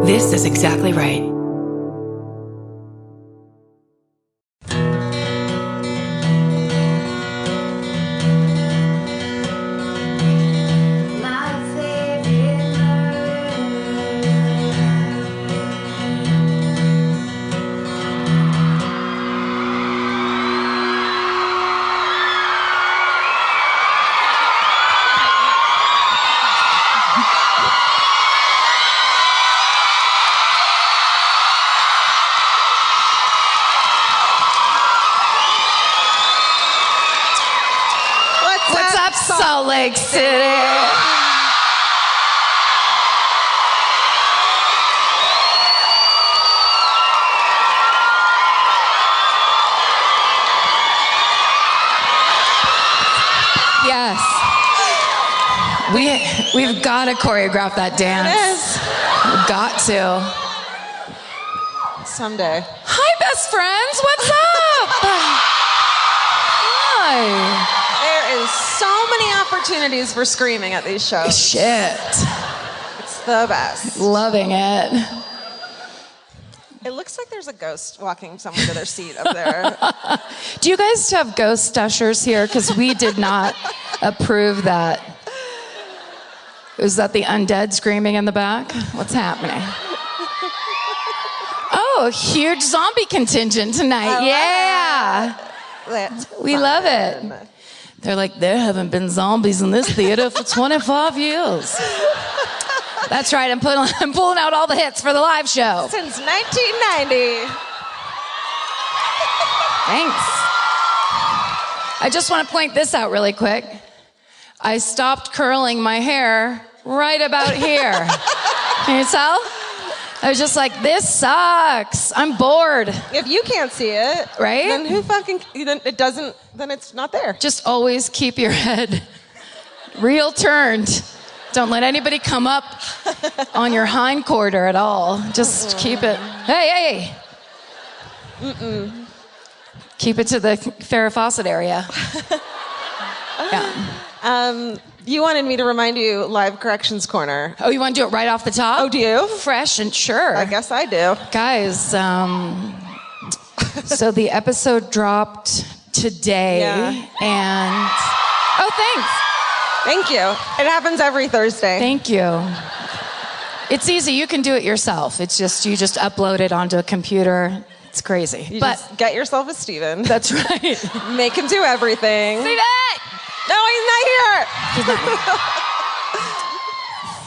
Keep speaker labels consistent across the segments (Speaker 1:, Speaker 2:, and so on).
Speaker 1: This is exactly right.
Speaker 2: Salt Lake City. Yes. We've got to choreograph that dance.
Speaker 3: Yes.
Speaker 2: We've got to.
Speaker 3: Someday.
Speaker 2: Hi, best friends. What's up? Hi.
Speaker 3: There is so many opportunities for screaming at these shows.
Speaker 2: Shit.
Speaker 3: It's the best.
Speaker 2: Loving it.
Speaker 3: It looks like there's a ghost walking someone to their seat up there.
Speaker 2: Do you guys have ghost ushers here? Because we did not approve that. Is that the undead screaming in the back? What's happening? Oh, huge zombie contingent tonight. We love it. They're like, there haven't been zombies in this theater for 25 years. That's right, I'm pulling out all the hits for the live show.
Speaker 3: Since 1990.
Speaker 2: Thanks. I just want to point this out really quick. I stopped curling my hair right about here. Can you tell? I was just like, this sucks. I'm bored.
Speaker 3: If you can't see it,
Speaker 2: right?
Speaker 3: Then then it's not there.
Speaker 2: Just always keep your head real turned. Don't let anybody come up on your hindquarter at all. Just keep it. Hey. Keep it to the Farrah Fawcett area. Yeah.
Speaker 3: You wanted me to remind you, Live Corrections Corner.
Speaker 2: Oh, you want to do it right off the top?
Speaker 3: Oh, do you?
Speaker 2: Fresh and sure.
Speaker 3: I guess I do.
Speaker 2: Guys, so the episode dropped today.
Speaker 3: Yeah.
Speaker 2: And, oh, thanks.
Speaker 3: Thank you. It happens every Thursday.
Speaker 2: Thank you. It's easy. You can do it yourself. It's just, you just upload it onto a computer. It's crazy.
Speaker 3: You just get yourself a Steven.
Speaker 2: That's right.
Speaker 3: Make him do everything.
Speaker 2: Steven!
Speaker 3: No, he's not here.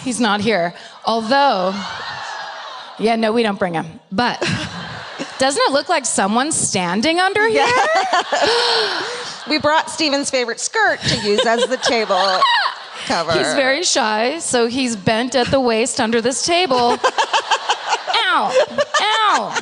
Speaker 2: He's not here. Although, yeah, no, we don't bring him. But doesn't it look like someone's standing under here?
Speaker 3: We brought Steven's favorite skirt to use as the table cover.
Speaker 2: He's very shy, so he's bent at the waist under this table. Ow! Ow!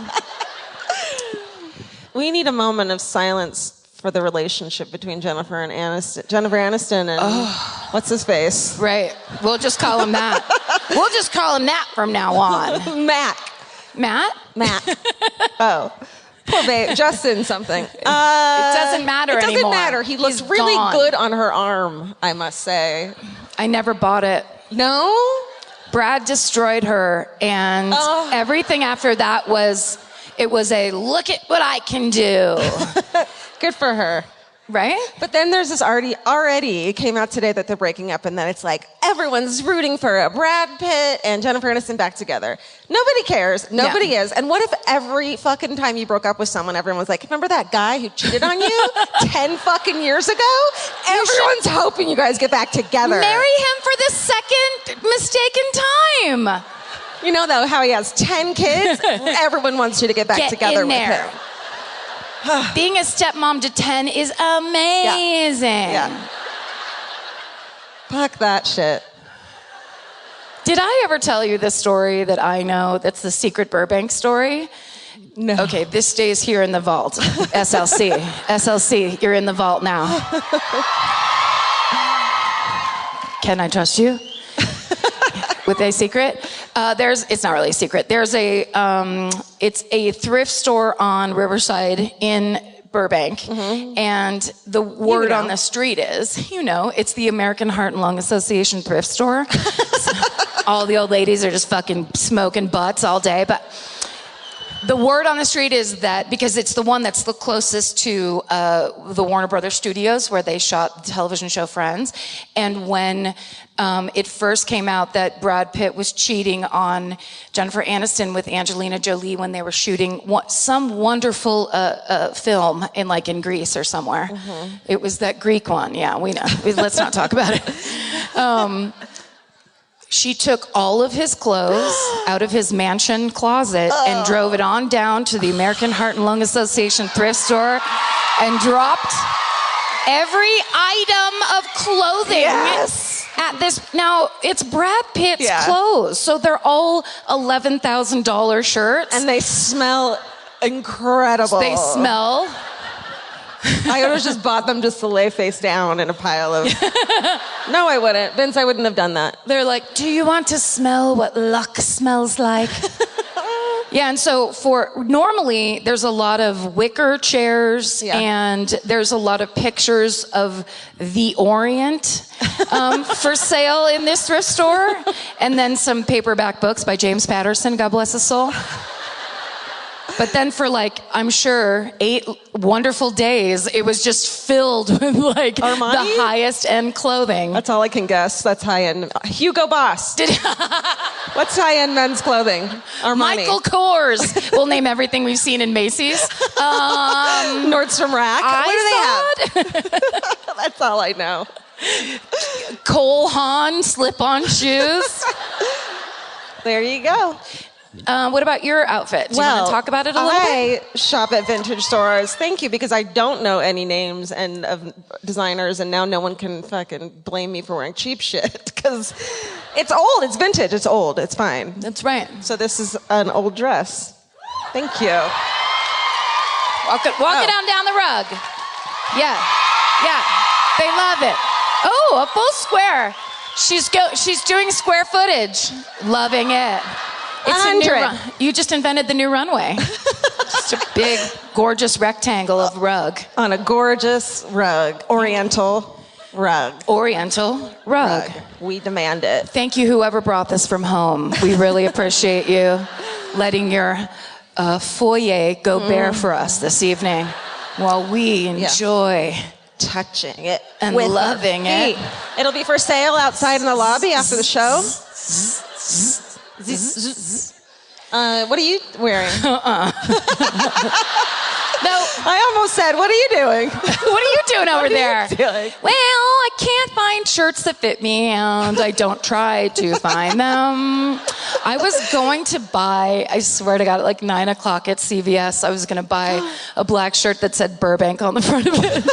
Speaker 3: We need a moment of silence for the relationship between Jennifer Aniston and what's his face?
Speaker 2: Right. We'll just call him that. We'll just call him that from now on.
Speaker 3: Matt. Oh. Poor babe. Justin something. It
Speaker 2: doesn't matter anymore.
Speaker 3: It doesn't matter. He looks really
Speaker 2: gone.
Speaker 3: good on her arm, I must say.
Speaker 2: I never bought it.
Speaker 3: No?
Speaker 2: Brad destroyed her, and everything after that was a look at what I can do.
Speaker 3: Good for her.
Speaker 2: Right?
Speaker 3: But then there's this already it came out today that they're breaking up, and then it's like everyone's rooting for Brad Pitt and Jennifer Aniston back together. Nobody cares. Nobody is. And what if every fucking time you broke up with someone, everyone was like, remember that guy who cheated on you 10 fucking years ago? Everyone's hoping you guys get back together.
Speaker 2: Marry him for the second mistaken time.
Speaker 3: You know, though, how he has 10 kids? Everyone wants you to get back together with him.
Speaker 2: Being a stepmom to 10 is amazing.
Speaker 3: Yeah. Fuck that shit.
Speaker 2: Did I ever tell you this story that I know that's the secret Burbank story?
Speaker 3: No.
Speaker 2: Okay, this stays here in the vault. SLC. SLC, you're in the vault now. Can I trust you? With a secret? It's not really a secret. It's a thrift store on Riverside in Burbank. And the word on the street is, it's the American Heart and Lung Association thrift store. all the old ladies are just fucking smoking butts all day. But the word on the street is that, because it's the one that's the closest to the Warner Brothers studios where they shot the television show Friends. And when it first came out that Brad Pitt was cheating on Jennifer Aniston with Angelina Jolie when they were shooting some wonderful film in Greece or somewhere. Mm-hmm. It was that Greek one. Yeah, we know. Let's not talk about it. She took all of his clothes out of his mansion closet and drove it on down to the American Heart and Lung Association thrift store and dropped every item of clothing at this. Now, it's Brad Pitt's clothes, so they're all $11,000 shirts.
Speaker 3: And they smell incredible.
Speaker 2: They smell.
Speaker 3: I would have just bought them just to lay face down in a pile of... No, I wouldn't. Vince, I wouldn't have done that.
Speaker 2: They're like, do you want to smell what luck smells like? Yeah, and so normally there's a lot of wicker chairs and there's a lot of pictures of the Orient for sale in this thrift store, and then some paperback books by James Patterson, God bless his soul. But then for I'm sure 8 wonderful days, it was just filled with
Speaker 3: Armani?
Speaker 2: The highest end clothing.
Speaker 3: That's all I can guess. That's high end. Hugo Boss. What's high end men's clothing? Armani.
Speaker 2: Michael Kors. We'll name everything we've seen in Macy's.
Speaker 3: Nordstrom Rack. What do they have? That's all I know.
Speaker 2: Cole Haan slip-on shoes.
Speaker 3: There you go.
Speaker 2: What about your outfit? Do you want to talk about it a little bit?
Speaker 3: I shop at vintage stores. Thank you, because I don't know any names of designers, and now no one can fucking blame me for wearing cheap shit, because it's old. It's vintage. It's old. It's fine.
Speaker 2: That's right.
Speaker 3: So this is an old dress. Thank you.
Speaker 2: Walk it on down the rug. Yeah. They love it. Oh, a full square. She's doing square footage. Loving it. It's
Speaker 3: 100.
Speaker 2: You just invented the new runway. Just a big, gorgeous rectangle of rug.
Speaker 3: On a gorgeous rug. Oriental rug.
Speaker 2: Oriental rug.
Speaker 3: We demand it.
Speaker 2: Thank you, whoever brought this from home. We really appreciate you letting your foyer go bare for us this evening while we enjoy
Speaker 3: touching it
Speaker 2: and loving it.
Speaker 3: It'll be for sale outside in the lobby after the show. What are you wearing? No. I almost said, what are you doing?
Speaker 2: What are you doing over there?
Speaker 3: Doing?
Speaker 2: Well, I can't find shirts that fit me, and I don't try to find them. I was going to buy, I swear to God, at 9 o'clock at CVS, I was going to buy a black shirt that said Burbank on the front of it.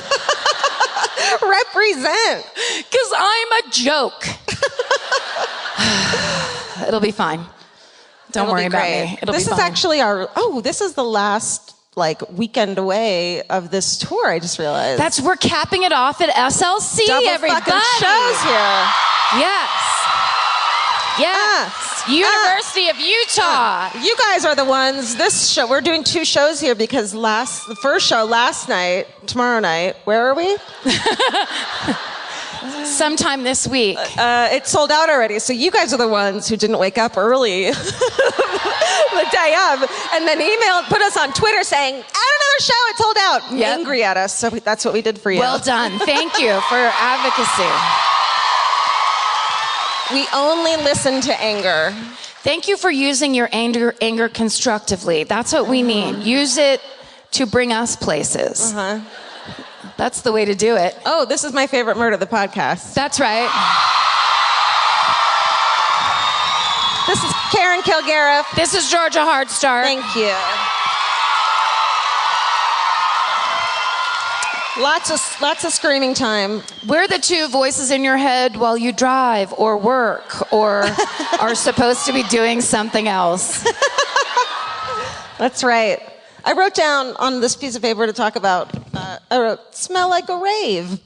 Speaker 3: Represent.
Speaker 2: Because I'm a joke. It'll be fine. Don't worry about me. It'll be fine.
Speaker 3: This is actually this is the last weekend away of this tour, I just realized.
Speaker 2: We're capping it off at SLC,
Speaker 3: Double
Speaker 2: everybody.
Speaker 3: fucking shows here.
Speaker 2: Yes. University of Utah.
Speaker 3: You guys are the ones, this show, we're doing 2 shows here because the first show last night, tomorrow night, where are we?
Speaker 2: Sometime this week.
Speaker 3: It sold out already, so you guys are the ones who didn't wake up early the day of, and then put us on Twitter saying, add another show, it sold out.
Speaker 2: Yep.
Speaker 3: Angry at us, so that's what we did for you.
Speaker 2: Well done. Thank you for your advocacy.
Speaker 3: We only listen to anger.
Speaker 2: Thank you for using your anger constructively. That's what we need. Use it to bring us places. That's the way to do it.
Speaker 3: Oh, this is my favorite murder, the podcast.
Speaker 2: That's right.
Speaker 3: This is Karen Kilgariff.
Speaker 2: This is Georgia Hardstark.
Speaker 3: Thank you. Lots of screaming time.
Speaker 2: We're the 2 voices in your head while you drive or work or are supposed to be doing something else.
Speaker 3: That's right. I wrote down on this piece of paper to talk about smell like a rave.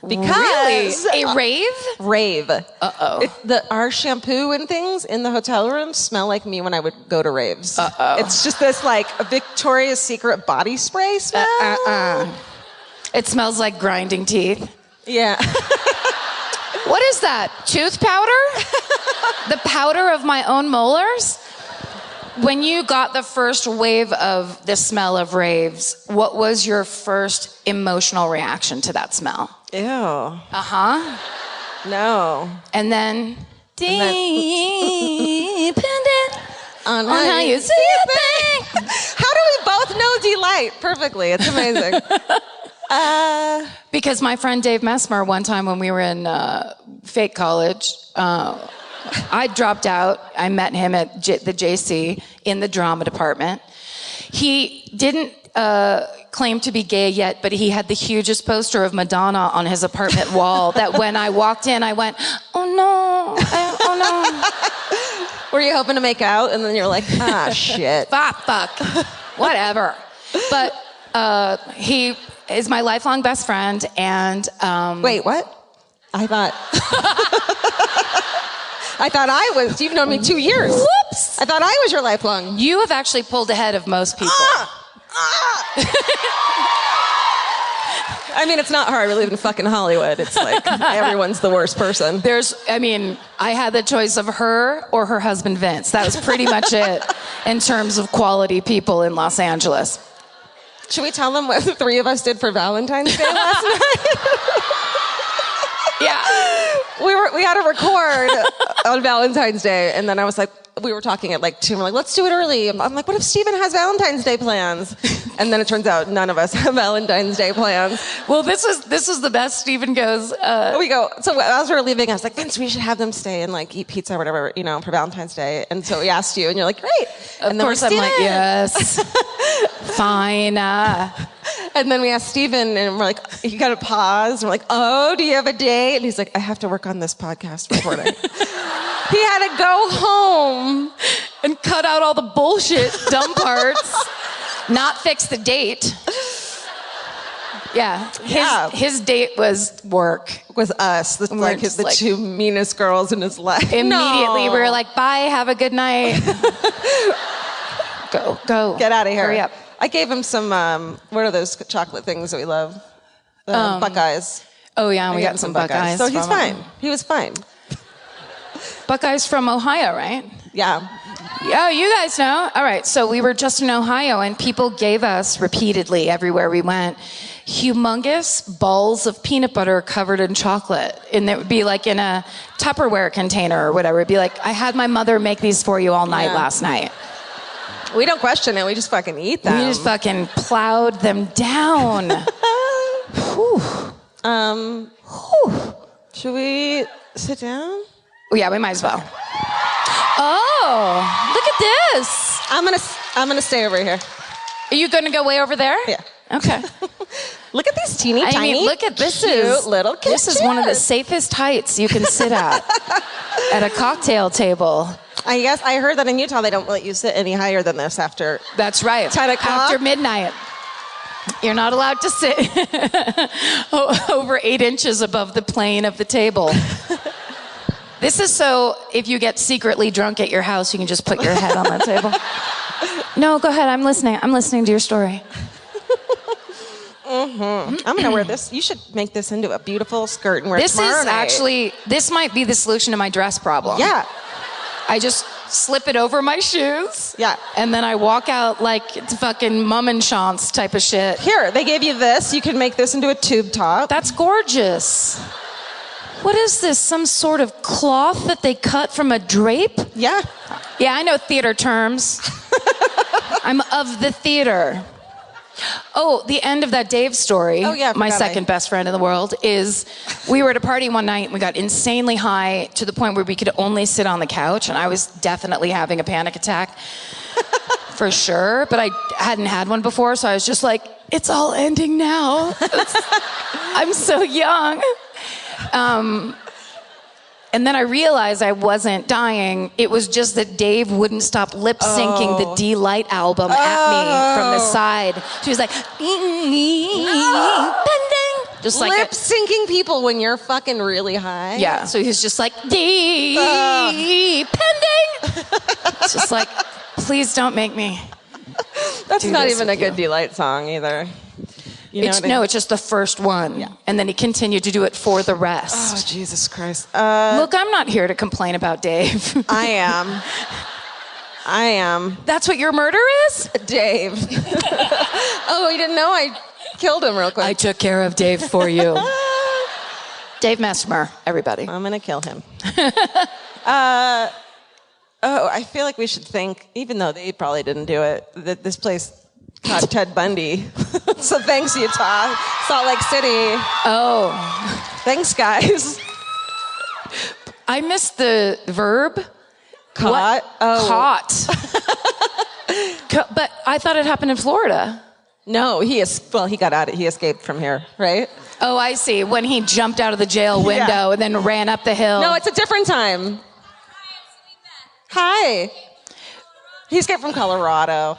Speaker 3: Because
Speaker 2: really? A rave?
Speaker 3: Rave.
Speaker 2: Uh-oh.
Speaker 3: Our shampoo and things in the hotel room smell like me when I would go to raves.
Speaker 2: Uh-oh.
Speaker 3: It's just this a Victoria's Secret body spray smell.
Speaker 2: It smells like grinding teeth.
Speaker 3: Yeah.
Speaker 2: Well, What is that? Tooth powder? The powder of my own molars? When you got the first wave of the smell of raves, what was your first emotional reaction to that smell?
Speaker 3: Ew.
Speaker 2: Uh-huh.
Speaker 3: No.
Speaker 2: And then, dependent on how you see it.
Speaker 3: How do we both know delight perfectly? It's amazing.
Speaker 2: Because my friend Dave Messmer, one time when we were in fake college, I dropped out. I met him at the JC in the drama department. He didn't claim to be gay yet, but he had the hugest poster of Madonna on his apartment wall that when I walked in, I went, oh no, oh no.
Speaker 3: Were you hoping to make out? And then you're like, shit.
Speaker 2: Fuck. Whatever. But he is my lifelong best friend, and...
Speaker 3: Wait, what? I thought I was. You've known me 2 years.
Speaker 2: Whoops!
Speaker 3: I thought I was your lifelong.
Speaker 2: You have actually pulled ahead of most people.
Speaker 3: I mean, it's not hard. We live in fucking Hollywood. It's like everyone's the worst person.
Speaker 2: I had the choice of her or her husband Vince. That was pretty much it in terms of quality people in Los Angeles.
Speaker 3: Should we tell them what the three of us did for Valentine's Day last night?
Speaker 2: Yeah.
Speaker 3: We had to record on Valentine's Day, and then I was like, we were talking at like 2, and we're like, let's do it early. I'm like, what if Steven has Valentine's Day plans? And then it turns out none of us have Valentine's Day plans.
Speaker 2: Well, this was the best. Steven goes,
Speaker 3: we go, so as we were leaving, I was like, Vince, we should have them stay and like eat pizza or whatever, for Valentine's Day. And so we asked you, and you're like, great.
Speaker 2: Of course, I'm like, yes. Fine.
Speaker 3: And then we asked Steven, and we're like, you got to pause. And we're like, oh, do you have a date? And he's like, I have to work on this podcast recording. He had to go home
Speaker 2: and cut out all the bullshit, dumb parts, not fix the date. Yeah. His date was work.
Speaker 3: Was us, the two meanest girls in his life.
Speaker 2: Immediately, we were like, bye, have a good night. Go.
Speaker 3: Get out of here.
Speaker 2: Hurry up.
Speaker 3: I gave him some, what are those chocolate things that we love? Buckeyes.
Speaker 2: Oh, yeah, we got some Buckeyes.
Speaker 3: So he's fine. He was fine.
Speaker 2: Buckeyes from Ohio, right?
Speaker 3: Yeah.
Speaker 2: Oh, you guys know. All right, so we were just in Ohio, and people gave us repeatedly, everywhere we went, humongous balls of peanut butter covered in chocolate. And it would be like in a Tupperware container or whatever. It'd be like, I had my mother make these for you all night last night.
Speaker 3: We don't question it. We just fucking eat them.
Speaker 2: We just fucking plowed them down. Whew.
Speaker 3: Should we sit down?
Speaker 2: Oh, yeah, we might as well. Oh, look at this.
Speaker 3: I'm gonna stay over here.
Speaker 2: Are you gonna go way over there?
Speaker 3: Yeah.
Speaker 2: Okay.
Speaker 3: Look at these teeny tiny.
Speaker 2: Look at this.
Speaker 3: Cute little kitchen.
Speaker 2: This is one of the safest heights you can sit at a cocktail table.
Speaker 3: I guess I heard that in Utah they don't let you sit any higher than this after.
Speaker 2: That's right.
Speaker 3: 10 o'clock?
Speaker 2: After midnight. You're not allowed to sit over 8 inches above the plane of the table. This is so if you get secretly drunk at your house, you can just put your head on the table. No, go ahead. I'm listening. I'm listening to your story.
Speaker 3: I'm gonna wear this. You should make this into a beautiful skirt and wear it tomorrow night.
Speaker 2: This might be the solution to my dress problem.
Speaker 3: Yeah.
Speaker 2: I just slip it over my shoes.
Speaker 3: Yeah.
Speaker 2: And then I walk out like it's fucking mum and chance type of shit.
Speaker 3: Here, they gave you this. You can make this into a tube top.
Speaker 2: That's gorgeous. What is this? Some sort of cloth that they cut from a drape?
Speaker 3: Yeah.
Speaker 2: Yeah, I know theater terms. I'm of the theater. Oh, the end of that Dave story, my second best friend in the world, is we were at a party one night and we got insanely high to the point where we could only sit on the couch, and I was definitely having a panic attack for sure, but I hadn't had one before, so I was just like, it's all ending now. I'm so young. And then I realized I wasn't dying. It was just that Dave wouldn't stop lip syncing the Delight album at me from the side. She was like, just like
Speaker 3: lip syncing people when you're fucking really high.
Speaker 2: Yeah. So he's just like, pending. It's just like, please don't make me.
Speaker 3: That's not even a good Delight song either.
Speaker 2: No, it's just the first one.
Speaker 3: Yeah.
Speaker 2: And then he continued to do it for the rest.
Speaker 3: Oh, Jesus Christ.
Speaker 2: Look, I'm not here to complain about Dave.
Speaker 3: I am.
Speaker 2: That's what your murder is?
Speaker 3: Dave. Oh, you didn't know? I killed him real quick.
Speaker 2: I took care of Dave for you. Dave Messmer, everybody.
Speaker 3: I'm going to kill him. I feel like we should thank, even though they probably didn't do it, that this place caught Ted Bundy. So thanks, Utah. Salt Lake City.
Speaker 2: Oh.
Speaker 3: Thanks, guys.
Speaker 2: I missed the verb.
Speaker 3: Caught?
Speaker 2: What?
Speaker 3: Oh.
Speaker 2: Caught. But I thought it happened in Florida.
Speaker 3: No, he got out. He escaped from here, right?
Speaker 2: Oh, I see. When he jumped out of the jail window and then ran up the hill.
Speaker 3: No, it's a different time. Hi. He escaped from Colorado.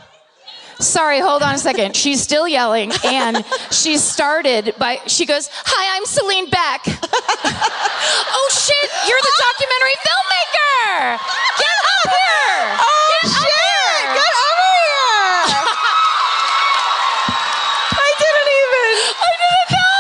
Speaker 2: Sorry, hold on a second. She's still yelling, and she goes, "Hi, I'm Celine Beck." Oh, shit, you're the documentary filmmaker! Get up here!
Speaker 3: Oh,
Speaker 2: Get
Speaker 3: shit!
Speaker 2: up here!
Speaker 3: Get over here! I didn't
Speaker 2: know!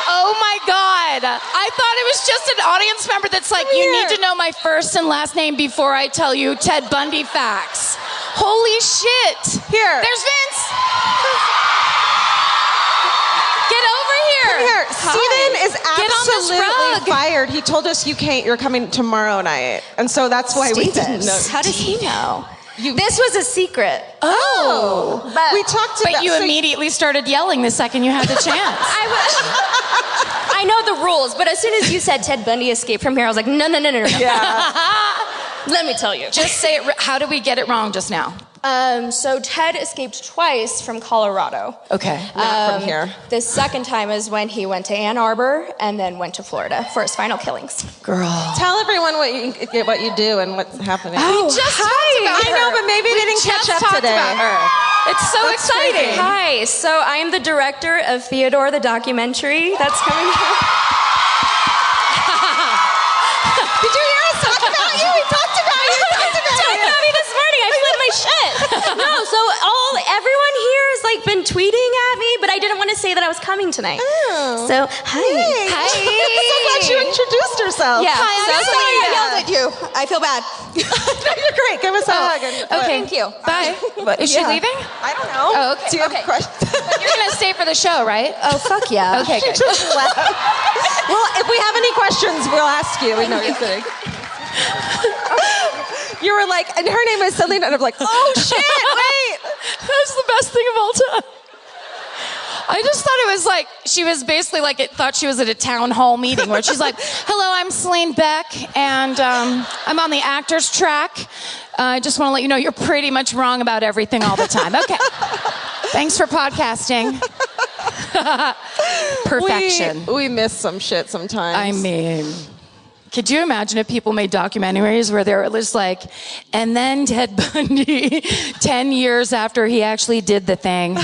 Speaker 2: Oh, my God. I thought it was just an audience member that's like, you need to know my first and last name before I tell you Ted Bundy facts. Holy shit.
Speaker 3: Here.
Speaker 2: There's Vince. Get over here.
Speaker 3: Come here. Steven is
Speaker 2: Get on this
Speaker 3: absolutely
Speaker 2: rug.
Speaker 3: fired. He told us you're coming tomorrow night. And so that's why we didn't know.
Speaker 1: How does he know? This was a secret.
Speaker 2: Oh.
Speaker 1: But
Speaker 3: we talked about
Speaker 2: But you immediately started yelling the second you had the chance.
Speaker 1: I know the rules, but as soon as you said Ted Bundy escaped from here, I was like, no.
Speaker 3: Yeah.
Speaker 1: Let me tell you.
Speaker 2: Just say it. How did we get it wrong just now?
Speaker 1: So Ted escaped twice from Colorado.
Speaker 2: Okay.
Speaker 3: Not from here.
Speaker 1: The second time is when he went to Ann Arbor and then went to Florida for his final killings.
Speaker 2: Girl.
Speaker 3: Tell everyone what you do and what's happening.
Speaker 2: We just talked about her.
Speaker 3: I know, but maybe they didn't catch up
Speaker 2: talked
Speaker 3: today.
Speaker 2: About her. It's so exciting.
Speaker 1: Hi, so I am the director of Theodore the documentary that's coming out.
Speaker 3: Did you hear us talk about you? We talked about you.
Speaker 1: Talked about me this morning. I flipped my shit. No, so everyone here has like been tweeting at me, but I didn't want to say that I was coming tonight.
Speaker 3: Oh.
Speaker 1: So hi.
Speaker 3: Yay.
Speaker 2: Hi.
Speaker 3: I'm so glad you introduced yourself.
Speaker 1: Yeah.
Speaker 2: Hi, I'm
Speaker 1: so
Speaker 2: sorry
Speaker 1: I yelled at you. I feel bad.
Speaker 3: No, you're great. Give us a hug.
Speaker 2: Okay.
Speaker 1: Thank you.
Speaker 2: Bye. Is she leaving?
Speaker 3: I don't know.
Speaker 2: Oh, okay.
Speaker 3: Do you have questions?
Speaker 2: You're going to stay for the show, right?
Speaker 1: Oh, fuck yeah.
Speaker 2: Okay, good.
Speaker 3: Just laugh. Well, if we have any questions, we'll ask you. We know you're kidding. You were like, and her name is Selena, and I'm like, oh shit, wait.
Speaker 2: That's the best thing of all time. I just thought it was like, she was basically like, it thought she was at a town hall meeting where she's like, hello, I'm Celine Beck, and I'm on the actors track. I just want to let you know you're pretty much wrong about everything all the time. Okay. Thanks for podcasting. Perfection.
Speaker 3: We miss some shit sometimes.
Speaker 2: I mean, could you imagine if people made documentaries where they were just like, and then Ted Bundy, 10 years after he actually did the thing.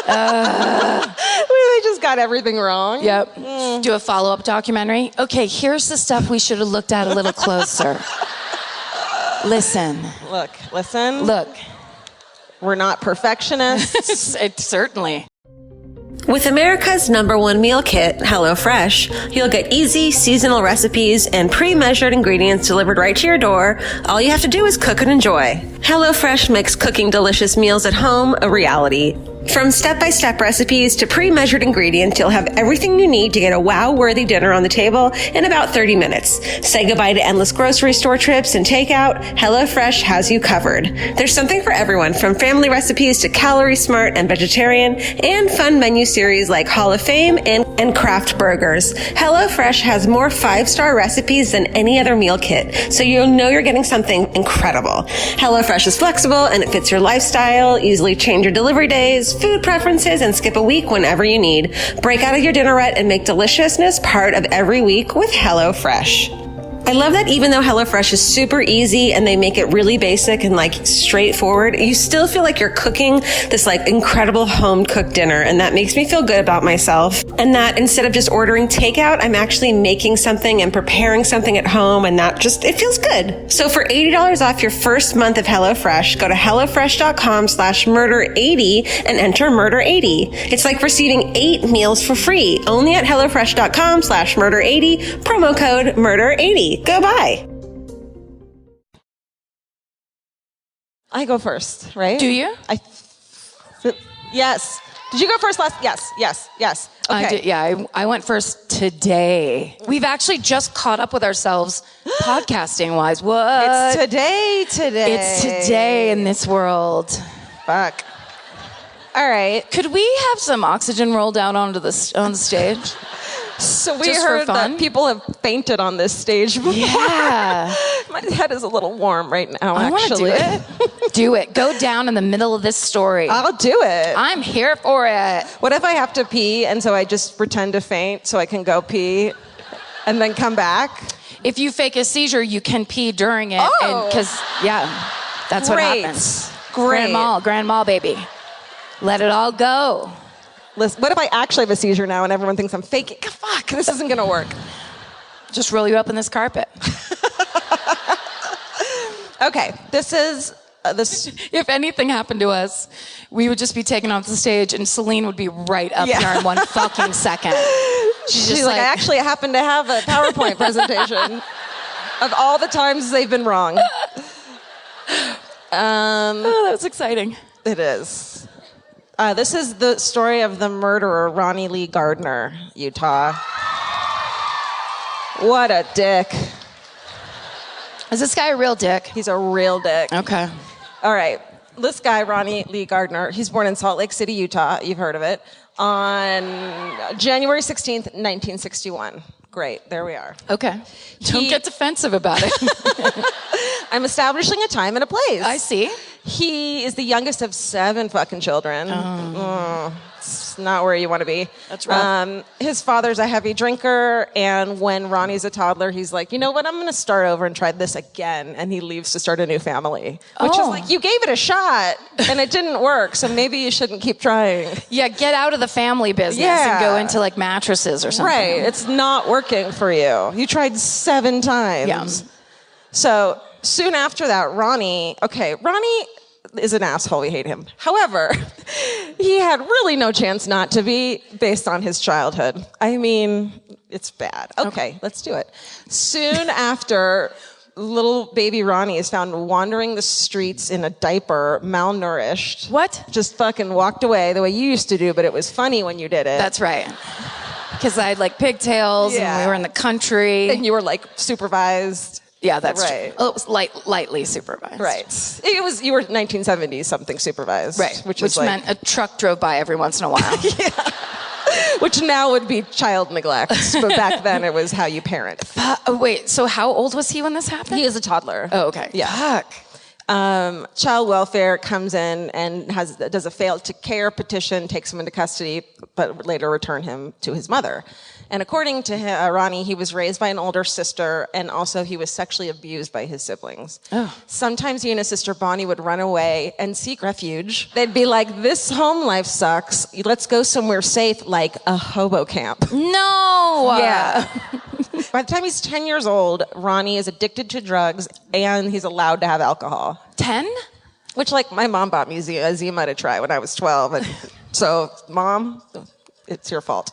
Speaker 3: They just got everything wrong.
Speaker 2: Yep. Do a follow-up documentary. Okay, here's the stuff we should have looked at a little closer. Listen.
Speaker 3: Look. We're not perfectionists.
Speaker 2: Certainly.
Speaker 4: With America's #1 meal kit, HelloFresh, you'll get easy, seasonal recipes and pre-measured ingredients delivered right to your door. All you have to do is cook and enjoy. HelloFresh makes cooking delicious meals at home a reality. From step-by-step recipes to pre-measured ingredients, you'll have everything you need to get a wow-worthy dinner on the table in about 30 minutes. Say goodbye to endless grocery store trips and takeout. HelloFresh has you covered. There's something for everyone, from family recipes to calorie smart and vegetarian, and fun menu series like Hall of Fame and craft burgers. HelloFresh has more 5-star recipes than any other meal kit, so you'll know you're getting something incredible. HelloFresh is flexible and it fits your lifestyle. Easily change your delivery days, food preferences, and skip a week whenever you need. Break out of your dinner rut and make deliciousness part of every week with HelloFresh. I love that even though HelloFresh is super easy and they make it really basic and like straightforward, you still feel like you're cooking this like incredible home cooked dinner, and that makes me feel good about myself. and that instead of just ordering takeout, I'm actually making something and preparing something at home, and it feels good. So for $80 off your first month of HelloFresh, go to HelloFresh.com/murder80 and enter murder80. It's like receiving 8 meals for free, only at HelloFresh.com/murder80, promo code murder80. Go buy.
Speaker 3: I go first, right?
Speaker 2: Do you?
Speaker 3: Yes. Did you go first last? Yes. Okay.
Speaker 2: I did, yeah, I went first today. We've actually just caught up with ourselves podcasting-wise. What?
Speaker 3: It's today.
Speaker 2: It's today in this world.
Speaker 3: Fuck. All right.
Speaker 2: Could we have some oxygen rolled out on the stage?
Speaker 3: So we
Speaker 2: Just for
Speaker 3: heard
Speaker 2: fun?
Speaker 3: that people have fainted on this stage before.
Speaker 2: Yeah.
Speaker 3: My head is a little warm right now,
Speaker 2: I want to do
Speaker 3: actually.
Speaker 2: it. Do it. Go down in the middle of this story.
Speaker 3: I'll do it.
Speaker 2: I'm here for it.
Speaker 3: What if I have to pee and so I just pretend to faint so I can go pee and then come back?
Speaker 2: If you fake a seizure, you can pee during it.
Speaker 3: Oh.
Speaker 2: Because, that's what
Speaker 3: Great.
Speaker 2: happens.
Speaker 3: Great.
Speaker 2: Grand Mal, baby. Let it all go.
Speaker 3: Listen, what if I actually have a seizure now and everyone thinks I'm faking? Fuck, this isn't going to work.
Speaker 2: Just roll you up in this carpet.
Speaker 3: Okay, this is...
Speaker 2: If anything happened to us, we would just be taken off the stage and Celine would be right up here in one fucking second.
Speaker 3: She's like, I actually happen to have a PowerPoint presentation of all the times they've been wrong.
Speaker 2: Oh, that was exciting.
Speaker 3: It is. This is the story of the murderer, Ronnie Lee Gardner, Utah. What a dick.
Speaker 2: Is this guy a real dick?
Speaker 3: He's a real dick.
Speaker 2: Okay.
Speaker 3: All right. This guy, Ronnie Lee Gardner, he's born in Salt Lake City, Utah. You've heard of it. On January 16th, 1961. Great. There we are.
Speaker 2: Okay. Don't get defensive about it.
Speaker 3: I'm establishing a time and a place.
Speaker 2: I see.
Speaker 3: He is the youngest of 7 fucking children. It's not where you want to be.
Speaker 2: That's rough.
Speaker 3: His father's a heavy drinker, and when Ronnie's a toddler, he's like, you know what, I'm going to start over and try this again, and he leaves to start a new family. Which is like, you gave it a shot, and it didn't work, so maybe you shouldn't keep trying.
Speaker 2: Yeah, get out of the family business and go into like mattresses or something.
Speaker 3: Right, it's not working for you. You tried 7 times.
Speaker 2: Yeah.
Speaker 3: So soon after that, Ronnie is an asshole. We hate him. However, he had really no chance not to be based on his childhood. I mean, it's bad. Okay, let's do it. Soon after, little baby Ronnie is found wandering the streets in a diaper, malnourished.
Speaker 2: What?
Speaker 3: Just fucking walked away the way you used to do, but it was funny when you did it.
Speaker 2: That's right. Because I had like pigtails and we were in the country.
Speaker 3: And you were like supervised.
Speaker 2: Yeah, that's
Speaker 3: right.
Speaker 2: true. It was lightly supervised.
Speaker 3: Right. You were 1970s something supervised.
Speaker 2: Right.
Speaker 3: Which
Speaker 2: like, meant a truck drove by every once in a while.
Speaker 3: Which now would be child neglect, but back then it was how you parent.
Speaker 2: Wait, so how old was he when this happened?
Speaker 3: He is a toddler.
Speaker 2: Oh, okay.
Speaker 3: Yeah.
Speaker 2: Fuck.
Speaker 3: Child welfare comes in and does a failed to care petition, takes him into custody, but later return him to his mother. And according to Ronnie, he was raised by an older sister, and also he was sexually abused by his siblings. Oh. Sometimes he and his sister Bonnie would run away and seek refuge. They'd be like, this home life sucks. Let's go somewhere safe, like a hobo camp.
Speaker 2: No!
Speaker 3: Yeah. By the time he's 10 years old, Ronnie is addicted to drugs, and he's allowed to have alcohol.
Speaker 2: 10?
Speaker 3: Which, like, my mom bought me a Zima to try when I was 12. And so, Mom, it's your fault.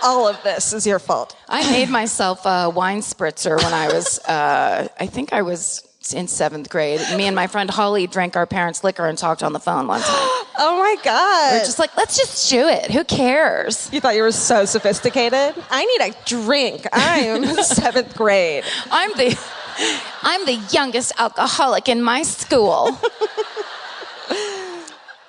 Speaker 3: All of this is your fault.
Speaker 2: I made myself a wine spritzer when I was, I think I was in 7th grade. Me and my friend Holly drank our parents' liquor and talked on the phone one time.
Speaker 3: Oh my God.
Speaker 2: We're just like, let's just do it. Who cares?
Speaker 3: You thought you were so sophisticated? I need a drink. I'm 7th grade.
Speaker 2: I'm the youngest alcoholic in my school.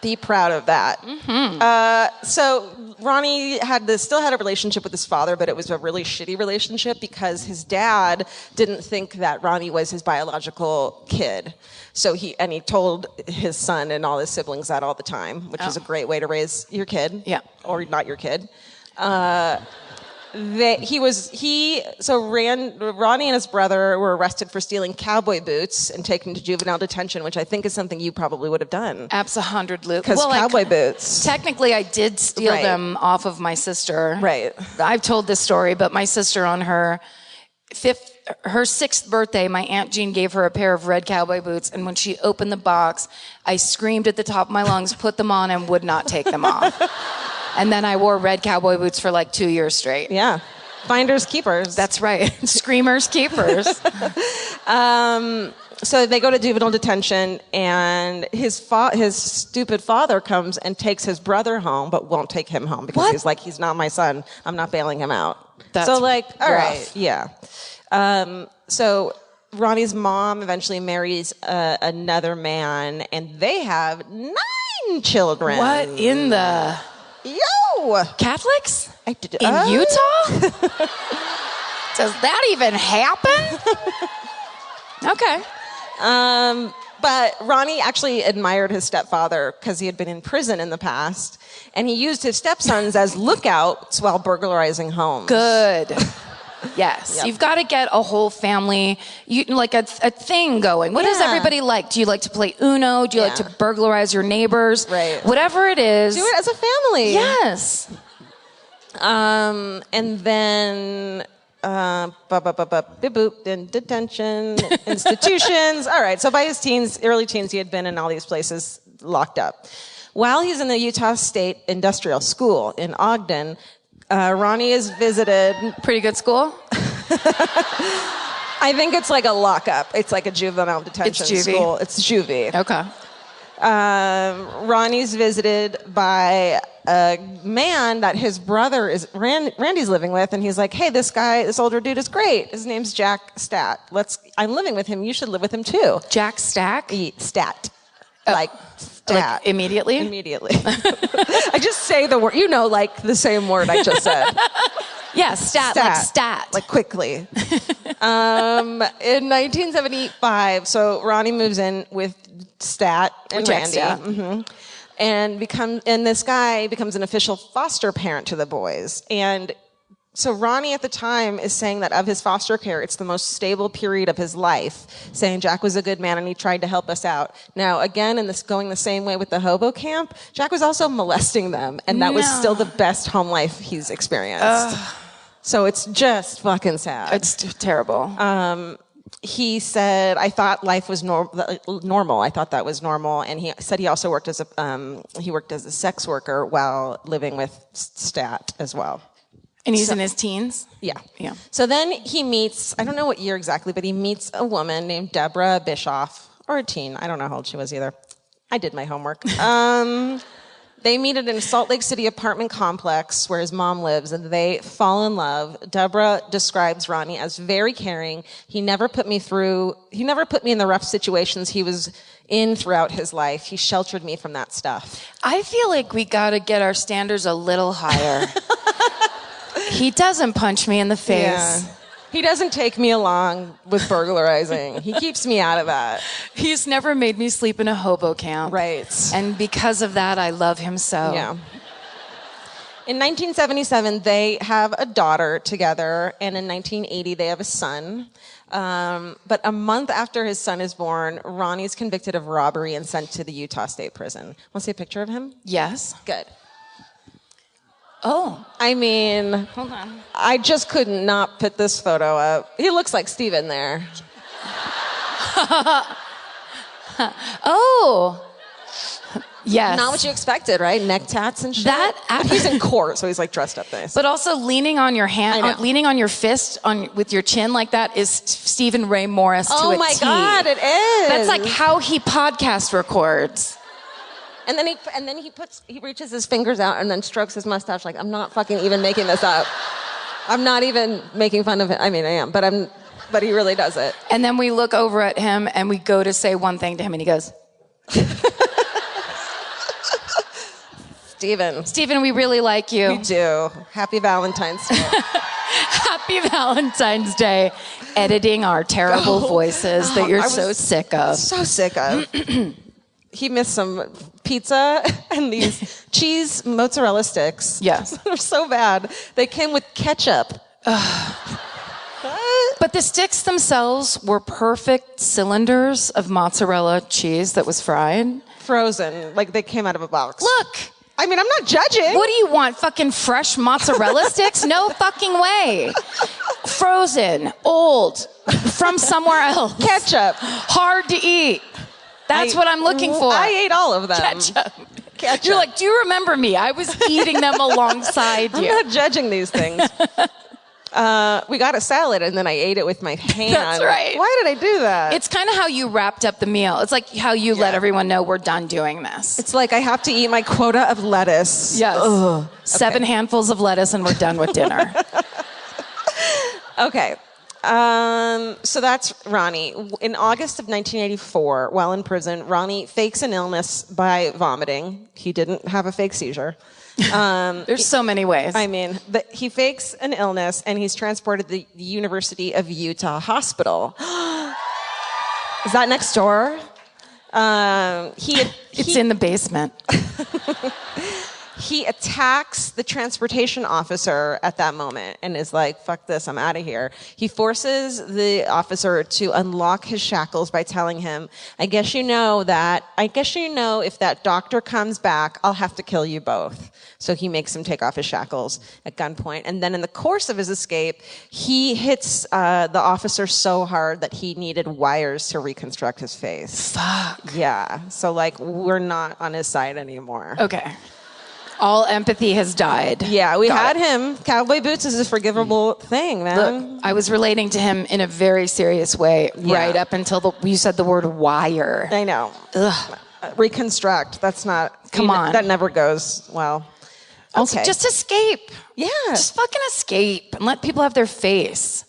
Speaker 3: Be proud of that. Mm-hmm. So Ronnie still had a relationship with his father, but it was a really shitty relationship because his dad didn't think that Ronnie was his biological kid. So he told his son and all his siblings that all the time, which is a great way to raise your kid.
Speaker 2: Yeah.
Speaker 3: Or not your kid. Ronnie and his brother were arrested for stealing cowboy boots and taken to juvenile detention, which I think is something you probably would have done.
Speaker 2: Absolutely.
Speaker 3: Because cowboy boots.
Speaker 2: Technically, I did steal
Speaker 3: Right.
Speaker 2: them off of my sister.
Speaker 3: Right.
Speaker 2: I've told this story, but my sister on her 6th birthday, my Aunt Jean gave her a pair of red cowboy boots, and when she opened the box, I screamed at the top of my lungs, put them on, and would not take them off. And then I wore red cowboy boots for like 2 years straight.
Speaker 3: Yeah. Finders keepers.
Speaker 2: That's right. Screamers keepers.
Speaker 3: So they go to juvenile detention, and his stupid father comes and takes his brother home, but won't take him home because
Speaker 2: What?
Speaker 3: he's like, he's not my son. I'm not bailing him out.
Speaker 2: That's
Speaker 3: so like, all
Speaker 2: rough.
Speaker 3: right, yeah. So Ronnie's mom eventually marries another man, and they have 9 children.
Speaker 2: What in the
Speaker 3: Yo!
Speaker 2: Catholics
Speaker 3: I did,
Speaker 2: in Utah? Does that even happen? Okay.
Speaker 3: But Ronnie actually admired his stepfather because he had been in prison in the past, and he used his stepsons as lookouts while burglarizing homes.
Speaker 2: Good. Yes.
Speaker 3: Yep.
Speaker 2: You've got to get a whole family, like a thing going. What does
Speaker 3: Yeah.
Speaker 2: everybody like? Do you like to play Uno? Do you like
Speaker 3: Yeah.
Speaker 2: to burglarize your neighbors?
Speaker 3: Right.
Speaker 2: Whatever it is.
Speaker 3: Do it as a family.
Speaker 2: Yes.
Speaker 3: And then then detention, institutions. All right. So by his early teens, he had been in all these places locked up. While he's in the Utah State Industrial School in Ogden, Ronnie is visited.
Speaker 2: Pretty good school?
Speaker 3: I think it's like a lockup. It's like a juvenile detention
Speaker 2: It's juvie.
Speaker 3: school. It's juvie.
Speaker 2: Okay.
Speaker 3: Ronnie's visited by a man that his brother Randy's living with, and he's like, "Hey, this older dude is great. His name's Jack Stat. I'm living with him. You should live with him too."
Speaker 2: Jack Stack?
Speaker 3: Stat,
Speaker 2: Oh.
Speaker 3: like stat.
Speaker 2: Like immediately?
Speaker 3: Immediately. I just say the word, like the same word I just said.
Speaker 2: Yeah, stat. Like stat.
Speaker 3: Like quickly. In 1975, so Ronnie moves in with Stat and
Speaker 2: Jack
Speaker 3: Randy.
Speaker 2: Stat.
Speaker 3: And this guy becomes an official foster parent to the boys. And so Ronnie at the time is saying that of his foster care, it's the most stable period of his life, saying Jack was a good man and he tried to help us out. Now, again, going the same way with the hobo camp, Jack was also molesting them, and that was still the best home life he's experienced. So it's just fucking sad.
Speaker 2: It's terrible.
Speaker 3: He said, "I thought life was normal. I thought that was normal." And he said he also worked as a sex worker while living with Stat as well.
Speaker 2: And he's in his teens?
Speaker 3: Yeah.
Speaker 2: Yeah.
Speaker 3: So then he meets, I don't know what year exactly, but he meets a woman named Deborah Bischoff, or a teen. I don't know how old she was either. I did my homework. They meet at a Salt Lake City apartment complex where his mom lives, and they fall in love. Deborah describes Ronnie as very caring. He never put me in the rough situations he was in throughout his life. He sheltered me from that stuff.
Speaker 2: I feel like we got to get our standards a little higher. He doesn't punch me in the face.
Speaker 3: Yeah. He doesn't take me along with burglarizing. He keeps me out of that.
Speaker 2: He's never made me sleep in a hobo camp.
Speaker 3: Right.
Speaker 2: And because of that, I love him so.
Speaker 3: Yeah. In 1977, they have a daughter together, and in 1980, they have a son. But a month after his son is born, Ronnie's convicted of robbery and sent to the Utah State Prison. Want to see a picture of him?
Speaker 2: Yes.
Speaker 3: Good.
Speaker 2: Oh.
Speaker 3: I mean,
Speaker 2: Hold on.
Speaker 3: I just could not put this photo up. He looks like Steven there.
Speaker 2: Oh. Yes.
Speaker 3: Not what you expected, right? Neck tats and shit.
Speaker 2: That-
Speaker 3: He's in court, so he's like dressed up nice.
Speaker 2: But also leaning on your hand,
Speaker 3: I know.
Speaker 2: leaning on your fist with your chin like that is Stephen Ray Morris to a
Speaker 3: Oh my
Speaker 2: T.
Speaker 3: God, it is.
Speaker 2: That's like how he podcast records.
Speaker 3: And then he reaches his fingers out and then strokes his mustache like, I'm not fucking even making this up. I'm not even making fun of it. I mean, I am, but he really does it.
Speaker 2: And then we look over at him and we go to say one thing to him and he goes, Stephen, we really like you.
Speaker 3: We do. Happy Valentine's Day.
Speaker 2: Happy Valentine's Day. Editing our terrible voices that you're so sick of.
Speaker 3: So sick of. He missed some pizza and these cheese mozzarella sticks.
Speaker 2: Yes.
Speaker 3: They're so bad. They came with ketchup.
Speaker 2: But the sticks themselves were perfect cylinders of mozzarella cheese that was fried.
Speaker 3: Frozen, like they came out of a box.
Speaker 2: Look.
Speaker 3: I mean, I'm not judging.
Speaker 2: What do you want? Fucking fresh mozzarella sticks? No fucking way. Frozen, old, from somewhere else.
Speaker 3: Ketchup.
Speaker 2: Hard to eat. That's what I'm looking for.
Speaker 3: I ate all of them.
Speaker 2: Ketchup. You're like, do you remember me? I was eating them alongside you.
Speaker 3: I'm not judging these things. We got a salad and then I ate it with my hand.
Speaker 2: That's right.
Speaker 3: Why did I do that?
Speaker 2: It's kind of how you wrapped up the meal. It's like how you let everyone know we're done doing this.
Speaker 3: It's like I have to eat my quota of lettuce.
Speaker 2: Yes.
Speaker 3: Ugh.
Speaker 2: 7 handfuls of lettuce and we're done with dinner.
Speaker 3: Okay. So that's Ronnie. In August of 1984, while in prison, Ronnie fakes an illness by vomiting. He didn't have a fake seizure.
Speaker 2: There's so many ways.
Speaker 3: I mean, he fakes an illness and he's transported to the University of Utah Hospital. Is that next door?
Speaker 2: It's in the basement.
Speaker 3: He attacks the transportation officer at that moment and is like, fuck this, I'm out of here. He forces the officer to unlock his shackles by telling him, I guess you know if that doctor comes back, I'll have to kill you both. So he makes him take off his shackles at gunpoint. And then in the course of his escape, he hits the officer so hard that he needed wires to reconstruct his face.
Speaker 2: Fuck.
Speaker 3: Yeah. So like, we're not on his side anymore.
Speaker 2: Okay. All empathy has died.
Speaker 3: Yeah, we had him. Cowboy boots is a forgivable thing, man.
Speaker 2: Look, I was relating to him in a very serious way right up until you said the word wire.
Speaker 3: I know.
Speaker 2: Ugh.
Speaker 3: Reconstruct. That's not.
Speaker 2: Come on.
Speaker 3: That never goes well.
Speaker 2: Also,
Speaker 3: Okay.
Speaker 2: just escape.
Speaker 3: Yeah.
Speaker 2: Just fucking escape and let people have their face.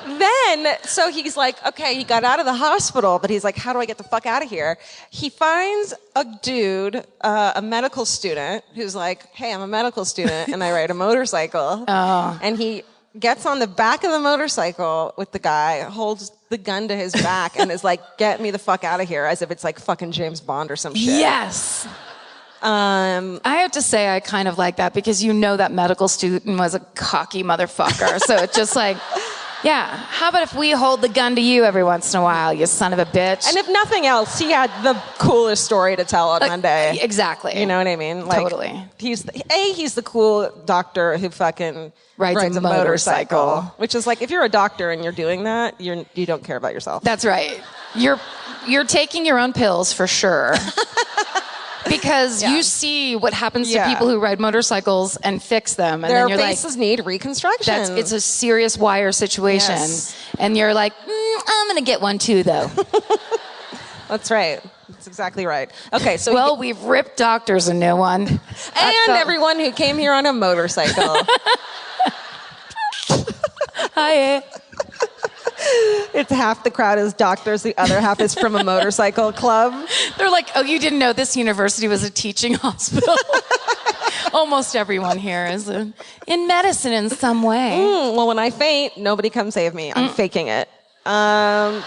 Speaker 3: Then, so he's like, okay, he got out of the hospital, but he's like, how do I get the fuck out of here? He finds a dude, a medical student, who's like, hey, I'm a medical student and I ride a motorcycle.
Speaker 2: Oh.
Speaker 3: And he gets on the back of the motorcycle with the guy, holds the gun to his back and is like, get me the fuck out of here, as if it's like fucking James Bond or some shit.
Speaker 2: Yes. I have to say I kind of like that because you know that medical student was a cocky motherfucker. So it's just like, yeah, how about if we hold the gun to you every once in a while, you son of a bitch?
Speaker 3: And if nothing else, he had the coolest story to tell on Monday.
Speaker 2: Exactly.
Speaker 3: You know what I mean? Like,
Speaker 2: Totally.
Speaker 3: He's the cool doctor who fucking
Speaker 2: rides a motorcycle.
Speaker 3: Which is like, if you're a doctor and you're doing that, you don't care about yourself.
Speaker 2: That's right. You're taking your own pills for sure. Because you see what happens to people who ride motorcycles and fix them, and then you're like,
Speaker 3: faces need reconstruction.
Speaker 2: it's a serious wire situation, and you're like, I'm gonna get one too, though.
Speaker 3: That's right. That's exactly right. Okay, so
Speaker 2: well, we've ripped doctors a new one,
Speaker 3: and everyone who came here on a motorcycle.
Speaker 2: Hi.
Speaker 3: It's half the crowd is doctors, the other half is from a motorcycle club.
Speaker 2: They're like, oh, you didn't know this university was a teaching hospital? Almost everyone here is in medicine in some way.
Speaker 3: Well, when I faint, nobody come save me. I'm faking it.
Speaker 2: Pop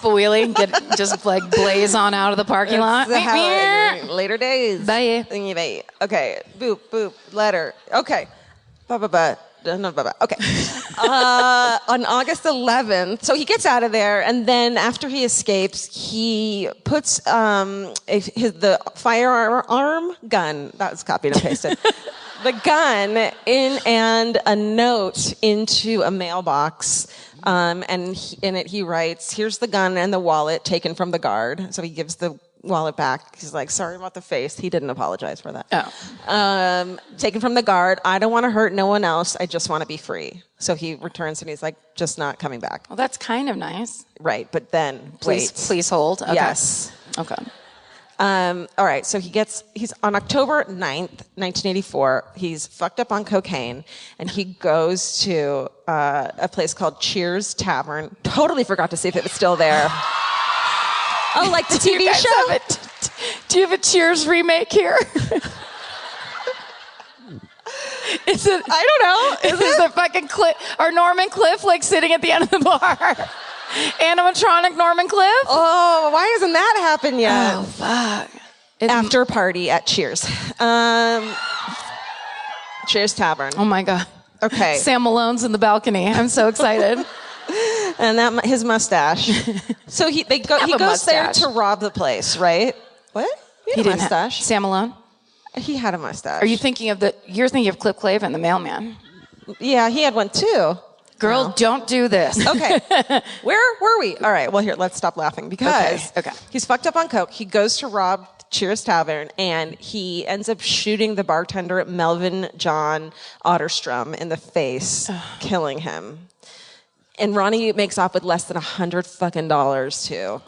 Speaker 2: a wheelie, just like blaze on out of the parking lot.
Speaker 3: Later days.
Speaker 2: Bye.
Speaker 3: Okay, boop, boop, letter. Okay. Ba-ba-ba. Okay. On August 11th, so he gets out of there, and then after he escapes, he puts the firearm gun, that was copied and pasted, the gun in and a note into a mailbox. And in it he writes, here's the gun and the wallet taken from the guard. So he gives the wallet back. He's like, sorry about the face. He didn't apologize for that.
Speaker 2: Oh.
Speaker 3: Taken from the guard. I don't want to hurt no one else. I just want to be free. So he returns and he's like, just not coming back.
Speaker 2: Well, that's kind of nice.
Speaker 3: Right, but then
Speaker 2: Please hold. Okay.
Speaker 3: Yes.
Speaker 2: Okay.
Speaker 3: All right, so he's on October 9th, 1984, he's fucked up on cocaine, and he goes to a place called Cheers Tavern. Totally forgot to see if it was still there. Oh, like the TV show?
Speaker 2: Do you have a Cheers remake here? Is it?
Speaker 3: I don't know.
Speaker 2: Is it fucking Cliff or Norman Cliff like sitting at the end of the bar? Animatronic Norman Cliff?
Speaker 3: Oh, why hasn't that happened yet?
Speaker 2: Oh, fuck.
Speaker 3: After party at Cheers. Cheers Tavern.
Speaker 2: Oh, my God.
Speaker 3: Okay.
Speaker 2: Sam Malone's in the balcony. I'm so excited.
Speaker 3: And that his mustache. So he goes there
Speaker 2: mustache.
Speaker 3: to rob the place, right? What? He had a
Speaker 2: didn't
Speaker 3: mustache.
Speaker 2: Sam Malone?
Speaker 3: He had a mustache.
Speaker 2: Are you thinking of you're thinking of Cliff Clavin, the mailman.
Speaker 3: Yeah, he had one too.
Speaker 2: Girl, don't do this.
Speaker 3: Okay. Where were we? All right, well, here, let's stop laughing because
Speaker 2: Okay.
Speaker 3: he's fucked up on coke. He goes to rob Cheers Tavern, and he ends up shooting the bartender, Melvin John Otterstrom, in the face, killing him. And Ronnie makes off with less than $100 too.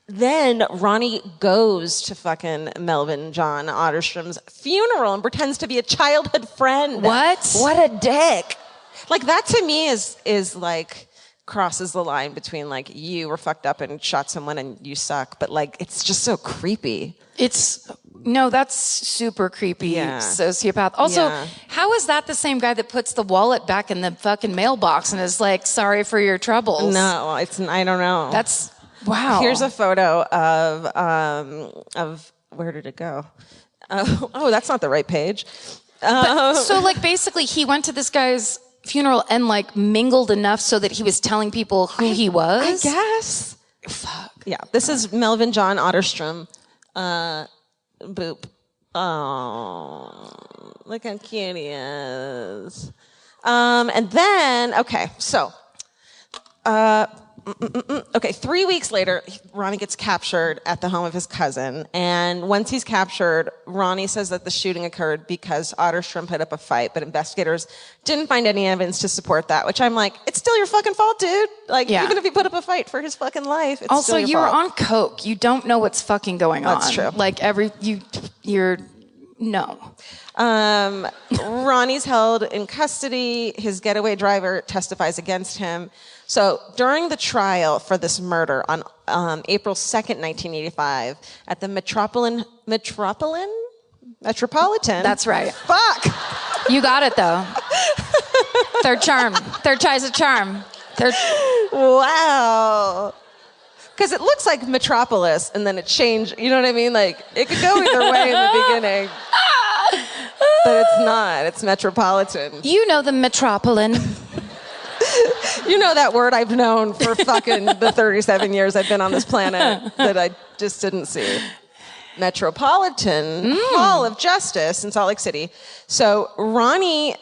Speaker 3: Then Ronnie goes to fucking Melvin John Otterstrom's funeral and pretends to be a childhood friend.
Speaker 2: What?
Speaker 3: What a dick. Like, that to me is like crosses the line between like you were fucked up and shot someone and you suck, but like it's just so creepy.
Speaker 2: That's super creepy,
Speaker 3: Yeah.
Speaker 2: sociopath. Also,
Speaker 3: Yeah.
Speaker 2: how is that the same guy that puts the wallet back in the fucking mailbox and is like, sorry for your troubles?
Speaker 3: No, I don't know.
Speaker 2: That's, wow.
Speaker 3: Here's a photo of where did it go? Oh, that's not the right page.
Speaker 2: So like basically he went to this guy's funeral and like mingled enough so that he was telling people who he was?
Speaker 3: I guess.
Speaker 2: Fuck.
Speaker 3: Yeah, this is Melvin John Otterstrom. Boop. Oh, look how cute he is. And then, okay, so, 3 weeks later, Ronnie gets captured at the home of his cousin. And once he's captured, Ronnie says that the shooting occurred because Otterstrom put up a fight, but investigators didn't find any evidence to support that, which I'm like, it's still your fucking fault, dude. Like,
Speaker 2: Yeah.
Speaker 3: even if he put up a fight for his fucking life, it's
Speaker 2: Also,
Speaker 3: still your
Speaker 2: you were
Speaker 3: fault.
Speaker 2: on coke. You don't know what's fucking going on.
Speaker 3: That's true.
Speaker 2: Like no.
Speaker 3: Ronnie's held in custody. His getaway driver testifies against him. So during the trial for this murder on April 2nd, 1985, at the Metropolitan?
Speaker 2: That's right.
Speaker 3: Fuck!
Speaker 2: You got it though. Third charm. Third tries a charm.
Speaker 3: Wow. Because it looks like Metropolis, and then it changed. You know what I mean? Like, it could go either way in the beginning. But it's not. It's Metropolitan.
Speaker 2: You know the Metropolitan.
Speaker 3: You know that word I've known for fucking the 37 years I've been on this planet that I just didn't see. Metropolitan Hall of Justice in Salt Lake City. So Ronnie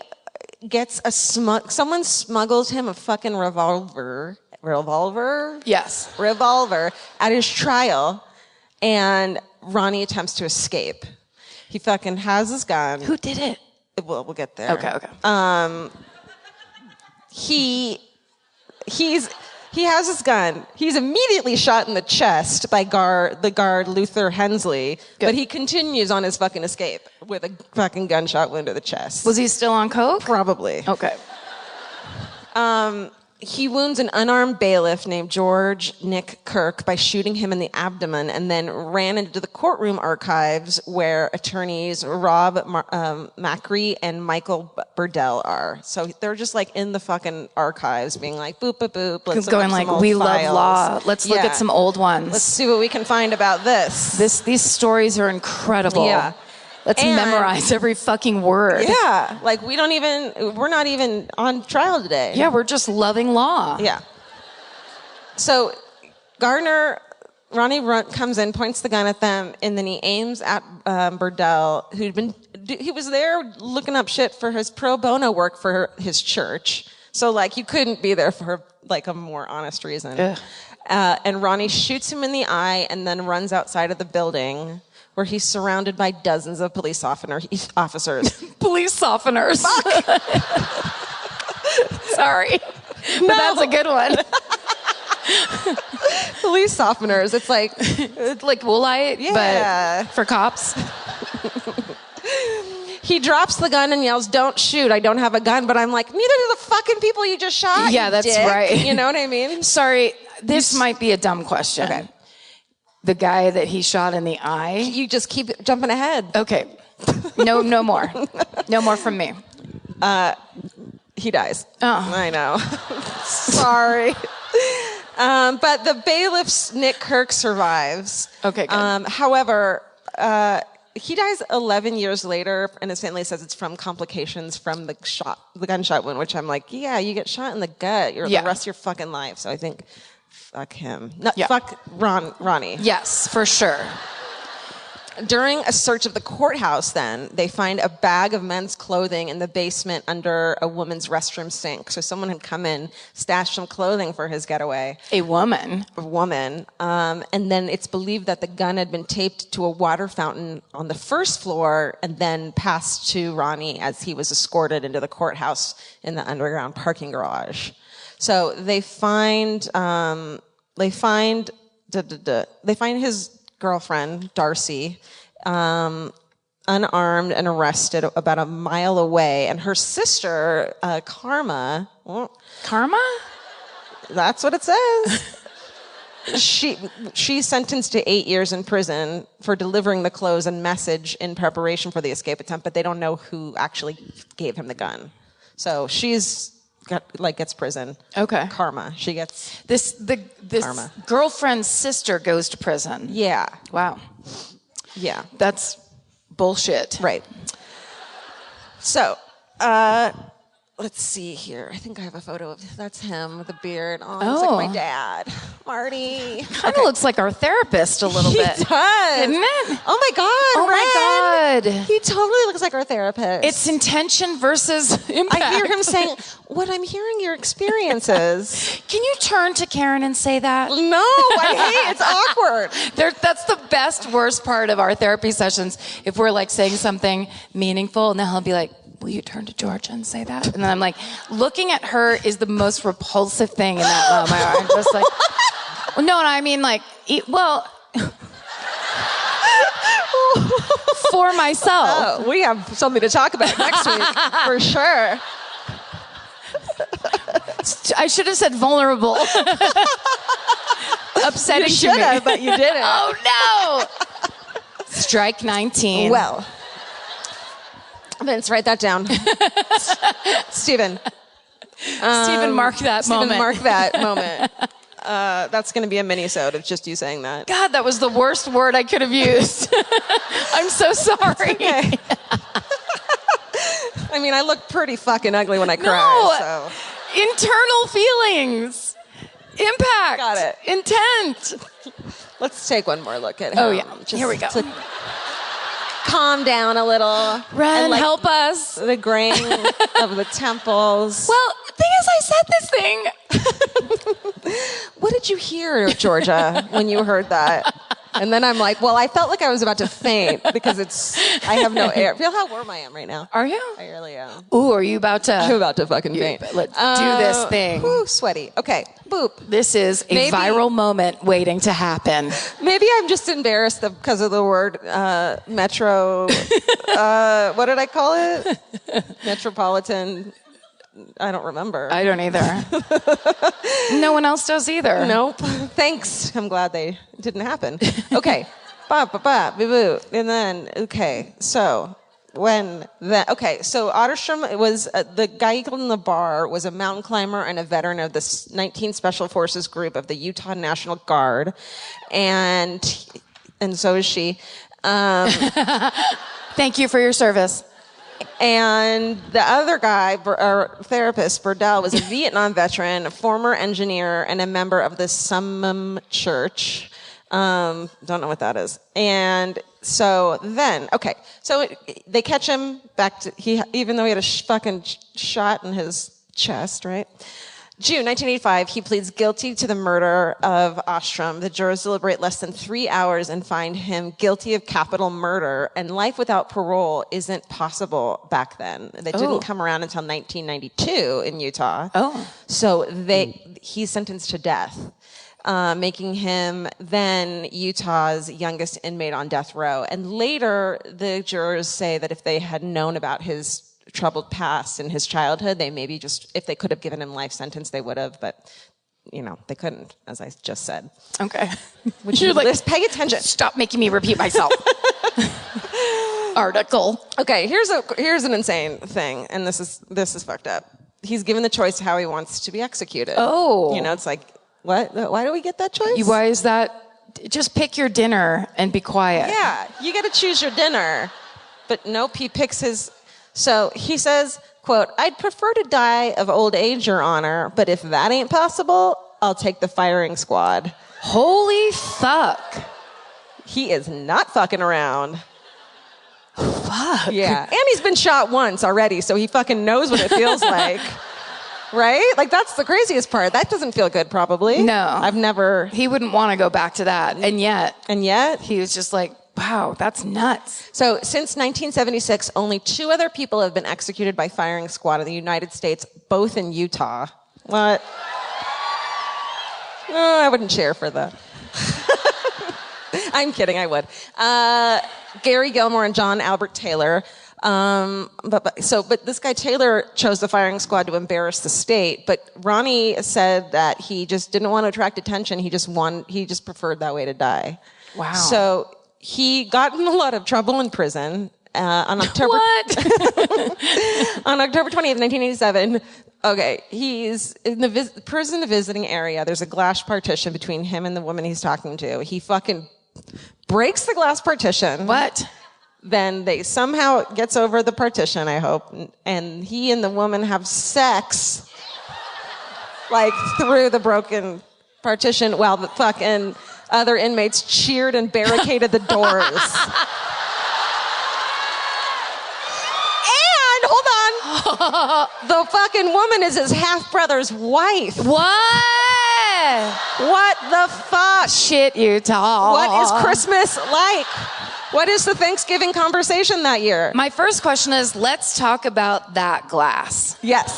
Speaker 3: gets someone smuggles him a fucking revolver?
Speaker 2: Yes.
Speaker 3: Revolver at his trial, and Ronnie attempts to escape. He fucking has his gun.
Speaker 2: Who did it?
Speaker 3: We'll get there.
Speaker 2: Okay.
Speaker 3: He has his gun. He's immediately shot in the chest by the guard Luther Hensley, but he continues on his fucking escape with a fucking gunshot wound to the chest.
Speaker 2: Was he still on coke?
Speaker 3: Probably.
Speaker 2: Okay.
Speaker 3: He wounds an unarmed bailiff named George Nick Kirk by shooting him in the abdomen, and then ran into the courtroom archives where attorneys Rob Macri and Michael Burdell are. So they're just like in the fucking archives being like, boop, boop, boop. Let's look
Speaker 2: Going
Speaker 3: up
Speaker 2: like,
Speaker 3: some old
Speaker 2: we
Speaker 3: files.
Speaker 2: love law. Let's look
Speaker 3: Yeah.
Speaker 2: at some old ones.
Speaker 3: Let's see what we can find about this.
Speaker 2: These stories are incredible.
Speaker 3: Yeah.
Speaker 2: Let's
Speaker 3: And-
Speaker 2: memorize every fucking word.
Speaker 3: Yeah, like we're not even on trial today.
Speaker 2: Yeah, we're just loving law.
Speaker 3: Yeah. So Ronnie comes in, points the gun at them, and then he aims at Burdell, he was there looking up shit for his pro bono work for his church. So like you couldn't be there for like a more honest reason. And Ronnie shoots him in the eye and then runs outside of the building, where he's surrounded by dozens of police officers.
Speaker 2: Police softeners. Sorry. But that's a good one.
Speaker 3: Police softeners. It's like
Speaker 2: Woolite,
Speaker 3: Yeah.
Speaker 2: but for cops.
Speaker 3: he drops the gun and yells, "Don't shoot! I don't have a gun." But I'm like, neither do the fucking people you just shot.
Speaker 2: Yeah,
Speaker 3: you
Speaker 2: that's
Speaker 3: dick.
Speaker 2: right.
Speaker 3: You know what I mean?
Speaker 2: Sorry, this might be a dumb question.
Speaker 3: Okay.
Speaker 2: The guy that he shot in the eye.
Speaker 3: You just keep jumping ahead.
Speaker 2: Okay. No more. No more from me.
Speaker 3: He dies.
Speaker 2: Oh.
Speaker 3: I know. Sorry. But the bailiff's Nick Kirk survives.
Speaker 2: Okay, good.
Speaker 3: However, he dies 11 years later, and his family says it's from complications from the gunshot wound, which I'm like, yeah, you get shot in the gut the rest of your fucking life. So I think, fuck him. No, fuck Ronnie.
Speaker 2: Yes, for sure.
Speaker 3: During a search of the courthouse, then, they find a bag of men's clothing in the basement under a woman's restroom sink. So someone had come in, stashed some clothing for his getaway.
Speaker 2: A woman.
Speaker 3: And then it's believed that the gun had been taped to a water fountain on the first floor and then passed to Ronnie as he was escorted into the courthouse in the underground parking garage. So they find his girlfriend, Darcy, unarmed and arrested about a mile away. And her sister, Karma...
Speaker 2: Karma?
Speaker 3: That's what it says. She's sentenced to 8 years in prison for delivering the clothes and message in preparation for the escape attempt, but they don't know who actually gave him the gun. So she's... gets prison.
Speaker 2: Okay.
Speaker 3: Karma. She gets
Speaker 2: this
Speaker 3: karma.
Speaker 2: Girlfriend's sister goes to prison.
Speaker 3: Yeah.
Speaker 2: Wow.
Speaker 3: Yeah.
Speaker 2: That's bullshit.
Speaker 3: Right. So, let's see here. I think I have a photo of that's him with the beard. Oh, looks like my dad, Marty.
Speaker 2: Kind of looks like our therapist a little bit.
Speaker 3: He does.
Speaker 2: Isn't it?
Speaker 3: Oh my God.
Speaker 2: Oh my God.
Speaker 3: He totally looks like our therapist.
Speaker 2: It's intention versus impact.
Speaker 3: I hear him saying, "What I'm hearing your experiences."
Speaker 2: Can you turn to Karen and say that?
Speaker 3: No, I hate it. It's awkward.
Speaker 2: That's the worst part of our therapy sessions. If we're like saying something meaningful, and then he'll be like, "Will you turn to Georgia and say that?" And then I'm like, looking at her is the most repulsive thing in that moment. I'm just like, no, I mean like, for myself.
Speaker 3: Oh, we have something to talk about next week, for sure.
Speaker 2: I should have said vulnerable. Upsetting
Speaker 3: You should have, but you didn't.
Speaker 2: Oh no! Strike 19.
Speaker 3: Well, Vince, write that down. Steven,
Speaker 2: mark that moment.
Speaker 3: Mark that moment. That's going to be a mini-sode of just you saying that.
Speaker 2: God, that was the worst word I could have used. I'm so sorry.
Speaker 3: Okay. I mean, I look pretty fucking ugly when I cry. So.
Speaker 2: Internal feelings. Impact.
Speaker 3: Got it.
Speaker 2: Intent.
Speaker 3: Let's take one more look at him.
Speaker 2: Oh, yeah. Here we go.
Speaker 3: Calm down a little.
Speaker 2: Ren, help us.
Speaker 3: The graying of the temples.
Speaker 2: Well, the thing is, I said this thing.
Speaker 3: What did you hear, Georgia, when you heard that? And then I'm like, well, I felt like I was about to faint because I have no air. Feel how warm I am right now.
Speaker 2: Are you?
Speaker 3: I really am.
Speaker 2: Ooh, are you about to?
Speaker 3: I'm about to fucking faint.
Speaker 2: Let's do this thing.
Speaker 3: Ooh, sweaty. Okay, boop.
Speaker 2: This is a viral moment waiting to happen.
Speaker 3: Maybe I'm just embarrassed because of the word metro. What did I call it? Metropolitan. I don't remember.
Speaker 2: I don't either. No one else does either.
Speaker 3: Nope. Thanks. I'm glad they didn't happen. Okay. Boo. And then, okay. So, so Otterstrom was, the guy in the bar was a mountain climber and a veteran of the 19th Special Forces group of the Utah National Guard. And so is she.
Speaker 2: Thank you for your service.
Speaker 3: And the other guy, our therapist, Burdell, was a Vietnam veteran, a former engineer, and a member of the Summum Church. Don't know what that is. And so then, so they catch him even though he had a fucking shot in his chest, right? June 1985, he pleads guilty to the murder of Ostrom. The jurors deliberate less than 3 hours and find him guilty of capital murder, and life without parole isn't possible back then. They didn't come around until 1992 in Utah. So he's sentenced to death, making him then Utah's youngest inmate on death row. And later, the jurors say that if they had known about his troubled past in his childhood, they maybe if they could have given him life sentence, they would have, but they couldn't, as I just said.
Speaker 2: Okay.
Speaker 3: Which you're like, pay attention.
Speaker 2: Stop making me repeat myself. Article.
Speaker 3: Okay, here's an insane thing, and this is fucked up. He's given the choice how he wants to be executed.
Speaker 2: Oh.
Speaker 3: It's like What? Why do we get that choice?
Speaker 2: Why is that? Just pick your dinner and be quiet.
Speaker 3: Yeah, you got to choose your dinner. But nope, he picks his... So he says, quote, I'd prefer to die of old age, Your Honor, but if that ain't possible, I'll take the firing squad.
Speaker 2: Holy fuck.
Speaker 3: He is not fucking around.
Speaker 2: Fuck.
Speaker 3: Yeah, and he's been shot once already, so he fucking knows what it feels like. Right? Like, that's the craziest part. That doesn't feel good, probably.
Speaker 2: No.
Speaker 3: I've never...
Speaker 2: He wouldn't want to go back to that. And yet...
Speaker 3: He
Speaker 2: was just like, wow, that's nuts.
Speaker 3: So, since 1976, only 2 other people have been executed by firing squad in the United States, both in Utah. What? No, I wouldn't cheer for that. I'm kidding, I would. Gary Gilmore and John Albert Taylor. But this guy Taylor chose the firing squad to embarrass the state. But Ronnie said that he just didn't want to attract attention. He just preferred that way to die.
Speaker 2: Wow.
Speaker 3: So he got in a lot of trouble in prison. On October
Speaker 2: What?
Speaker 3: on October 20th, 1987. Okay, he's in the prison visiting area. There's a glass partition between him and the woman he's talking to. He fucking breaks the glass partition.
Speaker 2: What?
Speaker 3: Then they somehow gets over the partition, I hope, and he and the woman have sex, like, through the broken partition while the fucking other inmates cheered and barricaded the doors. And, hold on, the fucking woman is his half-brother's wife.
Speaker 2: What?
Speaker 3: What the fuck?
Speaker 2: Shit, Utah.
Speaker 3: What is Christmas like? What is the Thanksgiving conversation that year?
Speaker 2: My first question is, let's talk about that glass.
Speaker 3: Yes.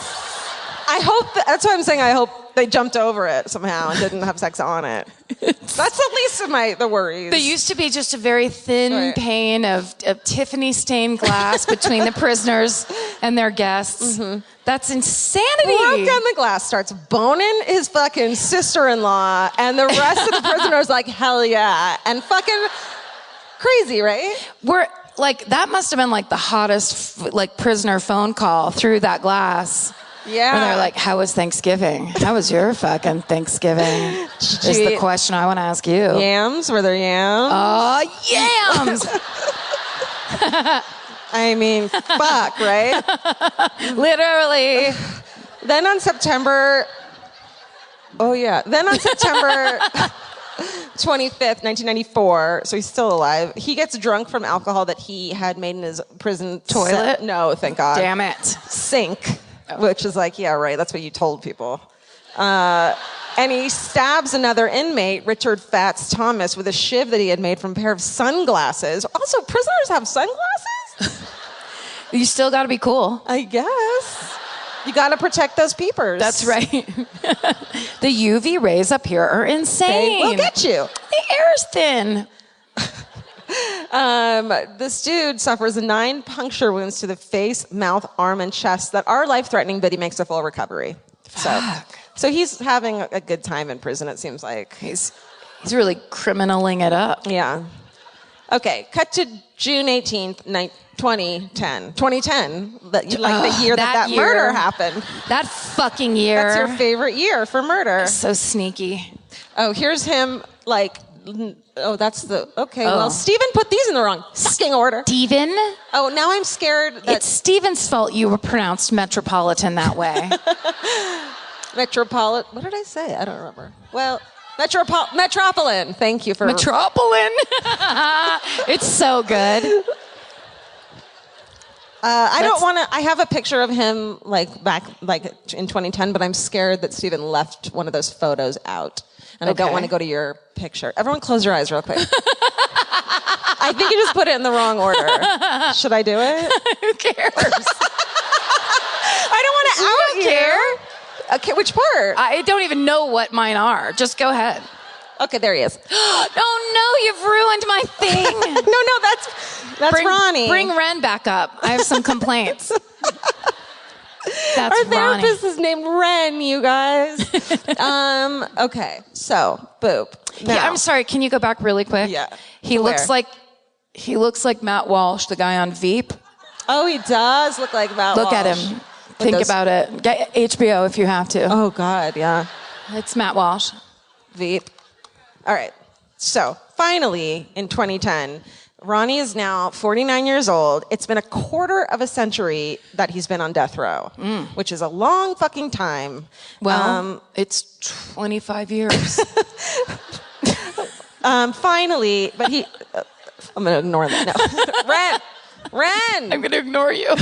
Speaker 3: I hope that's what I'm saying. I hope they jumped over it somehow and didn't have sex on it. That's at least the worries.
Speaker 2: There used to be just a very thin pane of Tiffany stained glass between the prisoners and their guests. Mm-hmm. That's insanity.
Speaker 3: Broke down the glass, starts boning his fucking sister-in-law, and the rest of the prisoners like, hell yeah. And fucking crazy, right?
Speaker 2: That must have been like the hottest prisoner phone call through that glass.
Speaker 3: Yeah.
Speaker 2: And they're like, how was Thanksgiving? How was your fucking Thanksgiving? Is the question I want to ask you.
Speaker 3: Yams? Were there yams?
Speaker 2: Yams!
Speaker 3: I mean, fuck, right?
Speaker 2: Literally.
Speaker 3: Then on September 25th, 1994, so he's still alive. He gets drunk from alcohol that he had made in his prison
Speaker 2: toilet.
Speaker 3: No, thank God.
Speaker 2: Damn it.
Speaker 3: Sink, which is like, yeah, right. That's what you told people. And he stabs another inmate, Richard Fats Thomas, with a shiv that he had made from a pair of sunglasses. Also, prisoners have sunglasses?
Speaker 2: You still got to be cool.
Speaker 3: I guess. You got to protect those peepers.
Speaker 2: That's right. The UV rays up here are insane.
Speaker 3: They will get you.
Speaker 2: The air is thin.
Speaker 3: This dude suffers 9 puncture wounds to the face, mouth, arm, and chest that are life-threatening, but he makes a full recovery. So he's having a good time in prison, it seems like.
Speaker 2: He's really criminaling it up.
Speaker 3: Yeah. Okay, cut to June 18th, 2010. 2010, the year that murder happened.
Speaker 2: That fucking year.
Speaker 3: That's your favorite year for murder.
Speaker 2: So sneaky.
Speaker 3: Oh, here's him, well, Stephen put these in the wrong fucking order.
Speaker 2: Stephen?
Speaker 3: Oh, now I'm scared that...
Speaker 2: It's Stephen's fault you were pronounced metropolitan that way.
Speaker 3: What did I say? I don't remember. Well... Metropolitan. Thank you for...
Speaker 2: Metropolitan. It's so good.
Speaker 3: I have a picture of him back in 2010, but I'm scared that Stephen left one of those photos out. And I don't want to go to your picture. Everyone close your eyes real quick. I think you just put it in the wrong order. Should I do it?
Speaker 2: Who cares?
Speaker 3: I don't want to out you.
Speaker 2: Care.
Speaker 3: Okay, which part?
Speaker 2: I don't even know what mine are. Just go ahead.
Speaker 3: Okay, there he is.
Speaker 2: Oh no, you've ruined my thing.
Speaker 3: No, that's Ronnie.
Speaker 2: Bring Ren back up. I have some complaints. That's
Speaker 3: Our
Speaker 2: Ronnie.
Speaker 3: therapist is named Ren, you guys. Okay, so boop. Now.
Speaker 2: Yeah, I'm sorry. Can you go back really quick?
Speaker 3: Yeah.
Speaker 2: He looks like Matt Walsh, the guy on Veep.
Speaker 3: Oh, he does look like Matt Walsh.
Speaker 2: Look at him. Think about it. Get HBO if you have to.
Speaker 3: Oh God, yeah.
Speaker 2: It's Matt Walsh.
Speaker 3: Veep. All right. So finally, in 2010, Ronnie is now 49 years old. It's been a quarter of a century that he's been on death row, which is a long fucking time.
Speaker 2: Well, it's 25 years.
Speaker 3: Finally, but he... I'm going to ignore that. No. Ren!
Speaker 2: I'm going to ignore you.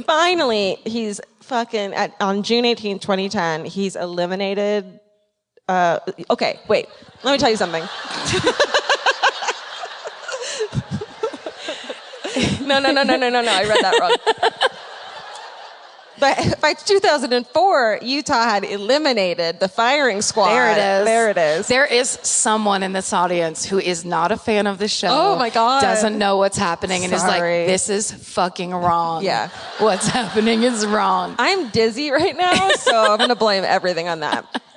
Speaker 3: Finally, he's fucking... on June 18, 2010, he's eliminated... okay, wait. Let me tell you something. No. I read that wrong. But by 2004, Utah had eliminated the firing squad.
Speaker 2: There it is. There is someone in this audience who is not a fan of the show.
Speaker 3: Oh, my God.
Speaker 2: Doesn't know what's happening and is like,
Speaker 3: Sorry.
Speaker 2: this is fucking wrong.
Speaker 3: Yeah.
Speaker 2: What's happening is wrong.
Speaker 3: I'm dizzy right now, so I'm going to blame everything on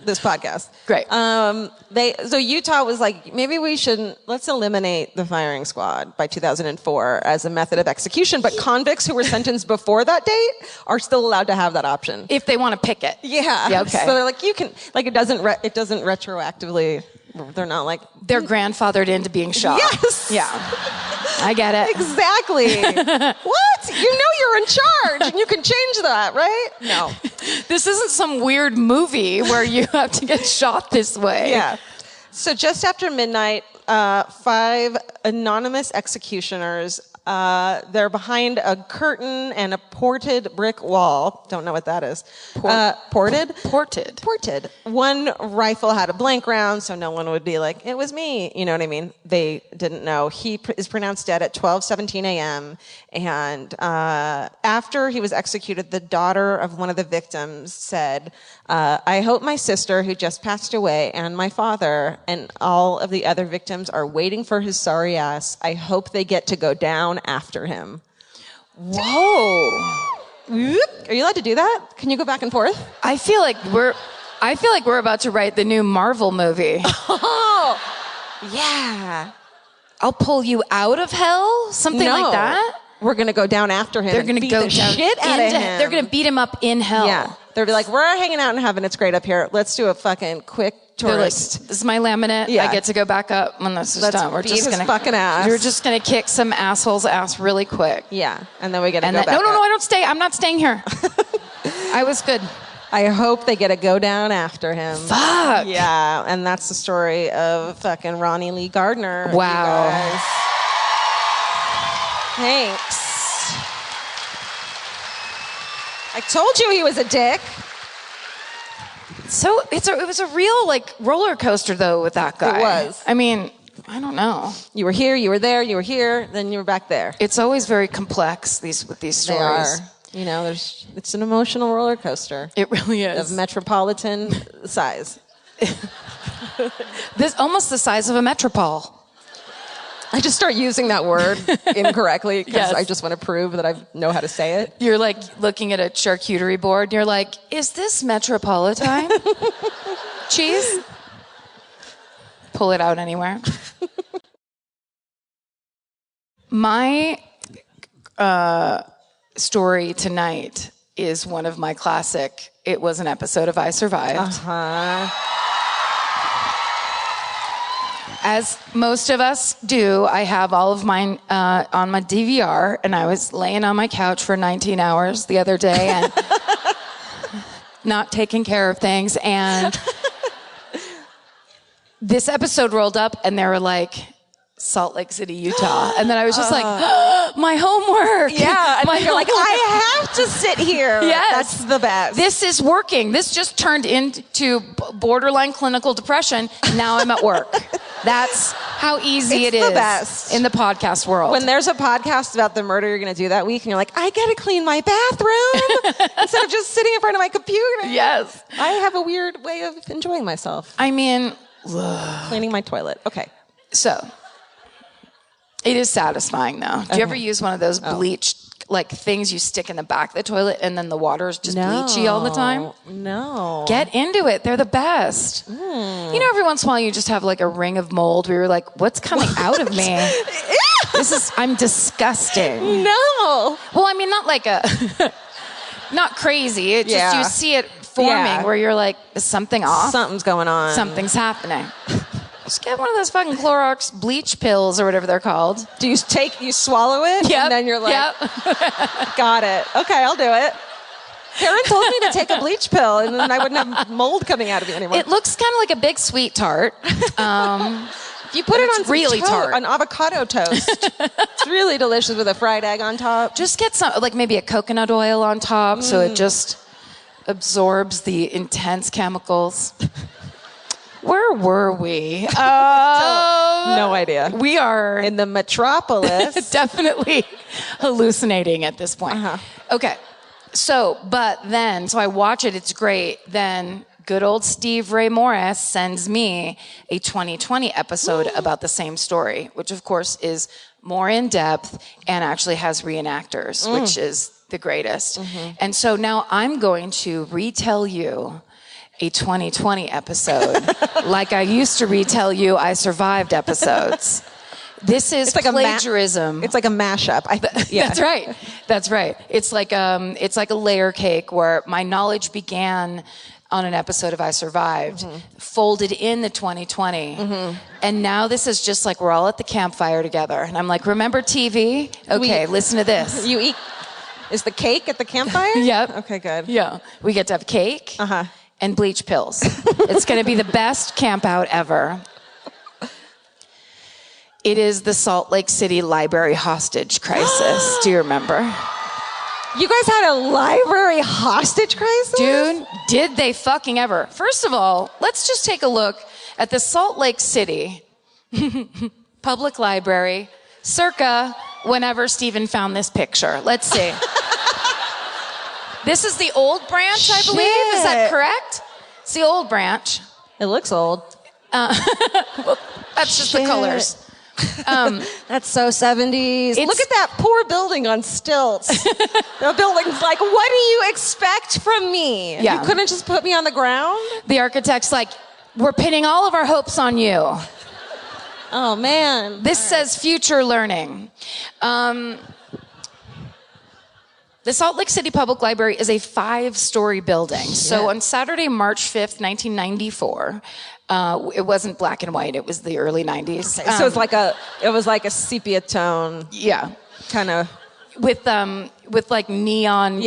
Speaker 3: this podcast.
Speaker 2: Great.
Speaker 3: So Utah was like, maybe we shouldn't, let's eliminate the firing squad by 2004 as a method of execution, but convicts who were sentenced before that date are still allowed to have that option.
Speaker 2: If they want to pick it.
Speaker 3: Yeah.
Speaker 2: Okay.
Speaker 3: So they're like, you can, like, it doesn't retroactively, they're not like.
Speaker 2: They're grandfathered into being shot.
Speaker 3: Yes.
Speaker 2: Yeah. I get it.
Speaker 3: Exactly. What? You know you're in charge and you can change that, right? No.
Speaker 2: This isn't some weird movie where you have to get shot this way.
Speaker 3: Yeah. So just after midnight, 5 anonymous executioners, they're behind a curtain and a ported brick wall. Don't know what that is. Ported? Ported. One rifle had a blank round, so no one would be like, it was me. You know what I mean? They didn't know. He is pronounced dead at 12:17 a.m. And after he was executed, the daughter of one of the victims said, I hope my sister, who just passed away, and my father, and all of the other victims are waiting for his sorry ass. I hope they get to go down after him.
Speaker 2: Whoa.
Speaker 3: Are you allowed to do that? Can you go back and forth?
Speaker 2: I feel like we're about to write the new Marvel movie.
Speaker 3: Oh, yeah.
Speaker 2: I'll pull you out of hell? Something like that?
Speaker 3: We're going to go down after him.
Speaker 2: They're going to go
Speaker 3: the
Speaker 2: down
Speaker 3: shit out of him.
Speaker 2: They're going to beat him up in hell.
Speaker 3: Yeah. They'll be like, we're hanging out in heaven. It's great up here. Let's do a fucking quick
Speaker 2: They're like,
Speaker 3: tourist.
Speaker 2: this is my laminate.
Speaker 3: Yeah.
Speaker 2: I get to go back up when this is
Speaker 3: Let's
Speaker 2: done. We're
Speaker 3: beat
Speaker 2: just
Speaker 3: his
Speaker 2: gonna
Speaker 3: fucking ass.
Speaker 2: You're just gonna kick some asshole's ass really quick.
Speaker 3: Yeah. And then we get to
Speaker 2: And
Speaker 3: go
Speaker 2: then,
Speaker 3: back
Speaker 2: no,
Speaker 3: up.
Speaker 2: I don't stay. I'm not staying here. I was good.
Speaker 3: I hope they get to go down after him.
Speaker 2: Fuck.
Speaker 3: Yeah. And that's the story of fucking Ronnie Lee Gardner.
Speaker 2: Wow.
Speaker 3: You guys. Thanks. I told you he was a dick.
Speaker 2: So it was a real like roller coaster though with that guy.
Speaker 3: It was.
Speaker 2: I mean, I don't know.
Speaker 3: You were here, you were there, you were here, then you were back there.
Speaker 2: It's always very complex with these stories.
Speaker 3: They are. You know, it's an emotional roller coaster
Speaker 2: It really is.
Speaker 3: of metropolitan size.
Speaker 2: This almost the size of a metropole.
Speaker 3: I just start using that word incorrectly because
Speaker 2: Yes.
Speaker 3: I just want to prove that I know how to say it.
Speaker 2: You're like looking at a charcuterie board and you're like, is this Metropolitan cheese? Pull it out anywhere. My story tonight is one of my classic, it was an episode of I Survived.
Speaker 3: Uh-huh.
Speaker 2: As most of us do, I have all of mine on my DVR, and I was laying on my couch for 19 hours the other day and not taking care of things. And this episode rolled up, and they were like, Salt Lake City, Utah. And then I was just like, my homework.
Speaker 3: Yeah, and
Speaker 2: my
Speaker 3: you're like, I have to sit here.
Speaker 2: Yes.
Speaker 3: That's the best.
Speaker 2: This is working. This just turned into borderline clinical depression. Now I'm at work. That's how easy
Speaker 3: It's
Speaker 2: it is
Speaker 3: the best.
Speaker 2: in the podcast world.
Speaker 3: When there's a podcast about the murder you're going to do that week, and you're like, I got to clean my bathroom instead of just sitting in front of my computer.
Speaker 2: Yes.
Speaker 3: I have a weird way of enjoying myself.
Speaker 2: I mean,
Speaker 3: Cleaning my toilet. Okay.
Speaker 2: so it is satisfying though. Do you ever use one of those bleached like things you stick in the back of the toilet and then the water is just bleachy all the time?
Speaker 3: No.
Speaker 2: Get into it. They're the best. You know, every once in a while you just have like a ring of mold where you're like, what's coming out of me? I'm disgusting.
Speaker 3: No.
Speaker 2: Well, I mean, not like not crazy. It's just you see it
Speaker 3: Yeah.
Speaker 2: where you're like, is something off?
Speaker 3: Something's going on.
Speaker 2: Something's happening. Just get one of those fucking Clorox bleach pills or whatever they're called.
Speaker 3: Do you swallow it?
Speaker 2: Yep.
Speaker 3: And then you're like,
Speaker 2: yep.
Speaker 3: got it. Okay, I'll do it. Karen told me to take a bleach pill, and then I wouldn't have mold coming out of me anymore.
Speaker 2: It looks kind of like a big sweet tart.
Speaker 3: You put it on
Speaker 2: really tart.
Speaker 3: on avocado toast. It's really delicious with a fried egg on top.
Speaker 2: Just get some, like maybe a coconut oil on top, so it just absorbs the intense chemicals. Where were we?
Speaker 3: No idea.
Speaker 2: We are
Speaker 3: In the metropolis.
Speaker 2: definitely hallucinating at this point. Okay. So I watch it, it's great. Then good old Steve Ray Morris sends me a 2020 episode about the same story, which of course is more in depth and actually has reenactors, which is the greatest. And so now I'm going to retell you a 2020 episode like I used to retell you I Survived episodes. This is
Speaker 3: like
Speaker 2: plagiarism.
Speaker 3: It's like a mashup. Yeah.
Speaker 2: That's right. That's right. It's like a layer cake where my knowledge began on an episode of I Survived, folded in the 2020, and now this is just like we're all at the campfire together, and I'm like, remember TV? Okay, listen to this.
Speaker 3: You eat. Is the cake at the campfire?
Speaker 2: Yep.
Speaker 3: Okay, good.
Speaker 2: Yeah, we get to have cake and bleach pills. It's going to be the best camp out ever. It is the Salt Lake City library hostage crisis. Do you remember?
Speaker 3: You guys had a library hostage crisis?
Speaker 2: Dude, did they fucking ever? First of all, let's just take a look at the Salt Lake City public library circa whenever Stephen found this picture. Let's see. This is the old branch, I believe. Is that correct? It's the old branch.
Speaker 3: It looks old.
Speaker 2: Well, that's just the colors.
Speaker 3: That's so 70s. Look at that poor building on stilts. The building's like, what do you expect from me?
Speaker 2: Yeah.
Speaker 3: You couldn't just put me on the ground?
Speaker 2: The architect's like, we're pinning all of our hopes on you.
Speaker 3: Oh, man.
Speaker 2: This says future learning. The Salt Lake City Public Library is a 5-story building. So on Saturday, March 5th, 1994, it wasn't black and white. It was the early 90s.
Speaker 3: So it was like a sepia tone.
Speaker 2: Yeah.
Speaker 3: Kind of.
Speaker 2: With like neon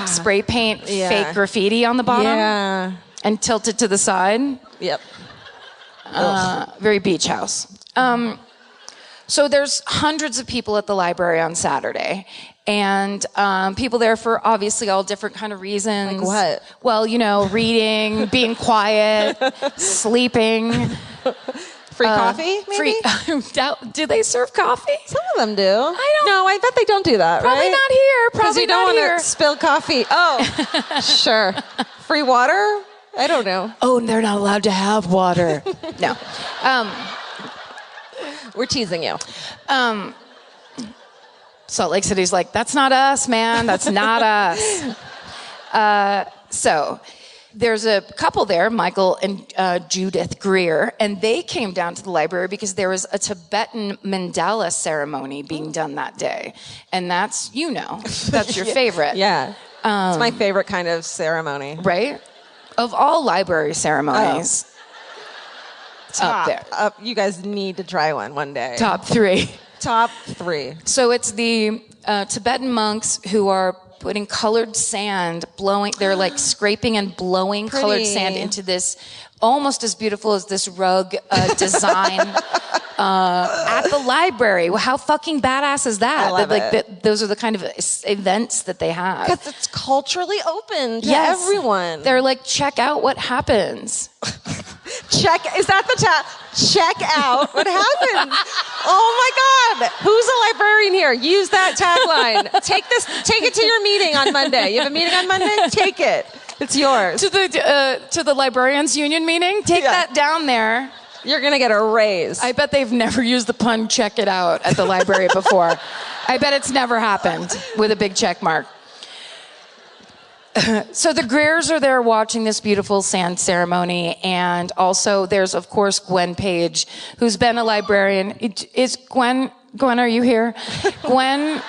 Speaker 2: spray paint, fake graffiti on the bottom.
Speaker 3: Yeah.
Speaker 2: And tilted to the side.
Speaker 3: Yep.
Speaker 2: Very beach house. So there's hundreds of people at the library on Saturday. And people there for obviously all different kind of reasons.
Speaker 3: Like what?
Speaker 2: Well, you know, reading, being quiet, sleeping.
Speaker 3: Free coffee, maybe?
Speaker 2: Do they serve coffee?
Speaker 3: Some of them do.
Speaker 2: I don't.
Speaker 3: No, I bet they don't do that,
Speaker 2: Probably
Speaker 3: right?
Speaker 2: not here.
Speaker 3: Because
Speaker 2: Probably
Speaker 3: you don't
Speaker 2: not
Speaker 3: want
Speaker 2: here.
Speaker 3: to spill coffee. Oh, sure. Free water? I don't know.
Speaker 2: Oh, they're not allowed to have water. No.
Speaker 3: We're teasing you.
Speaker 2: Salt Lake City's like, that's not us, man. That's not us. So there's a couple there, Michael and Judith Greer, and they came down to the library because there was a Tibetan mandala ceremony being done that day. And that's, that's your favorite.
Speaker 3: Yeah. It's my favorite kind of ceremony.
Speaker 2: Right? Of all library ceremonies. Up there.
Speaker 3: You guys need to try one day.
Speaker 2: Top 3.
Speaker 3: Top 3.
Speaker 2: So it's the Tibetan monks who are putting colored sand, they're like scraping and blowing colored sand into this, almost as beautiful as this rug design at the library. Well, how fucking badass is that?
Speaker 3: I love it.
Speaker 2: Those are the kind of events that they have.
Speaker 3: Because it's culturally open to everyone.
Speaker 2: They're like, check out what happens.
Speaker 3: Is that the check out what happens? Oh my God. Who's a librarian here? Use that tagline. Take it to your meeting on Monday. You have a meeting on Monday? Take it. It's yours.
Speaker 2: To the librarians union meeting? Take that down there.
Speaker 3: You're going to get a raise.
Speaker 2: I bet they've never used the pun check it out at the library before. I bet it's never happened with a big check mark. So the Greers are there watching this beautiful sand ceremony, and also there's, of course, Gwen Page, who's been a librarian. Is Gwen, are you here? Gwen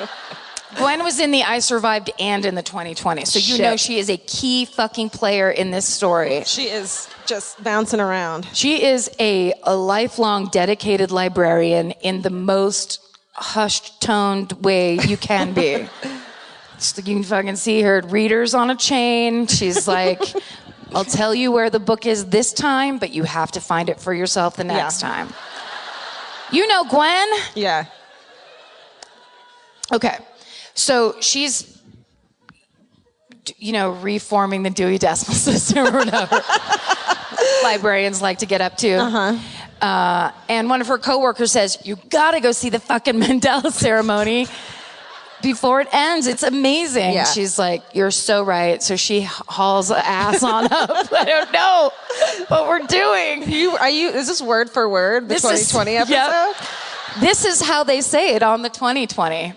Speaker 2: Gwen was in the I Survived and in the 2020. So you know she is a key fucking player in this story.
Speaker 3: She is just bouncing around.
Speaker 2: She is a lifelong dedicated librarian in the most hushed, toned way you can be. You can fucking see her readers on a chain. She's like, I'll tell you where the book is this time, but you have to find it for yourself the next time. You know Gwen?
Speaker 3: Yeah.
Speaker 2: Okay. So she's, reforming the Dewey Decimal System or whatever librarians like to get up to. And one of her coworkers says, you gotta go see the fucking Mandela ceremony before it ends. It's amazing.
Speaker 3: Yeah.
Speaker 2: She's like, you're so right. So she hauls ass on up. I don't know what we're doing.
Speaker 3: Is this word for word, the 2020 episode?
Speaker 2: Yep. This is how they say it on the 2020.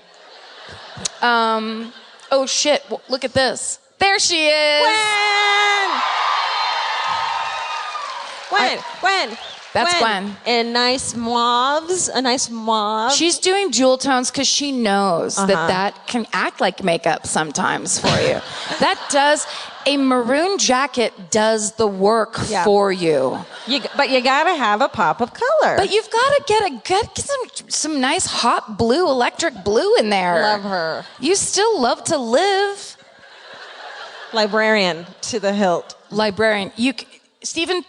Speaker 2: Oh shit, look at this. There she is.
Speaker 3: Gwen.
Speaker 2: That's Gwen.
Speaker 3: And a nice mauve.
Speaker 2: She's doing jewel tones because she knows that can act like makeup sometimes for you. A maroon jacket does the work for you.
Speaker 3: But you gotta have a pop of color.
Speaker 2: But you've got to get some nice hot blue, electric blue in there.
Speaker 3: Love her.
Speaker 2: You still love to live.
Speaker 3: Librarian to the hilt.
Speaker 2: Librarian. Stephen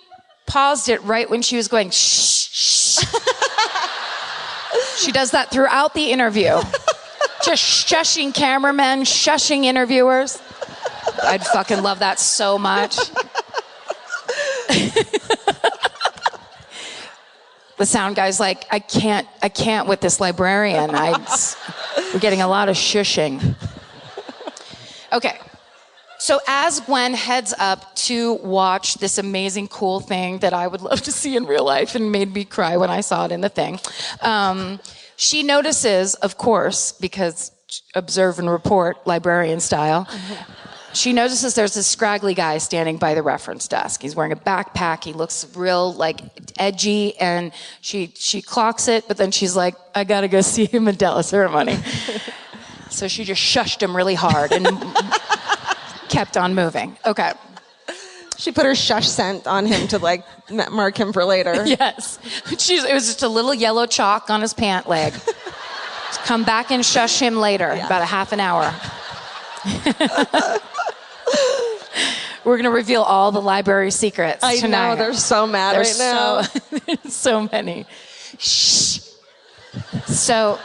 Speaker 2: paused it right when she was going, shh, shh. She does that throughout the interview. Just shushing cameramen, shushing interviewers. I'd fucking love that so much. The sound guy's like, I can't with this librarian. We're getting a lot of shushing. Okay. So as Gwen heads up to watch this amazing, cool thing that I would love to see in real life and made me cry when I saw it in the thing, she notices, of course, because observe and report, librarian style, she notices there's this scraggly guy standing by the reference desk. He's wearing a backpack. He looks real, edgy, and she clocks it, but then she's like, I gotta go see a Mandela ceremony. So she just shushed him really hard and kept on moving. Okay.
Speaker 3: She put her shush scent on him to mark him for later.
Speaker 2: Yes. It was just a little yellow chalk on his pant leg. Come back and shush him later, about a half an hour. We're going to reveal all the library secrets tonight.
Speaker 3: I know, they're so mad right now.
Speaker 2: There's so many. Shh. So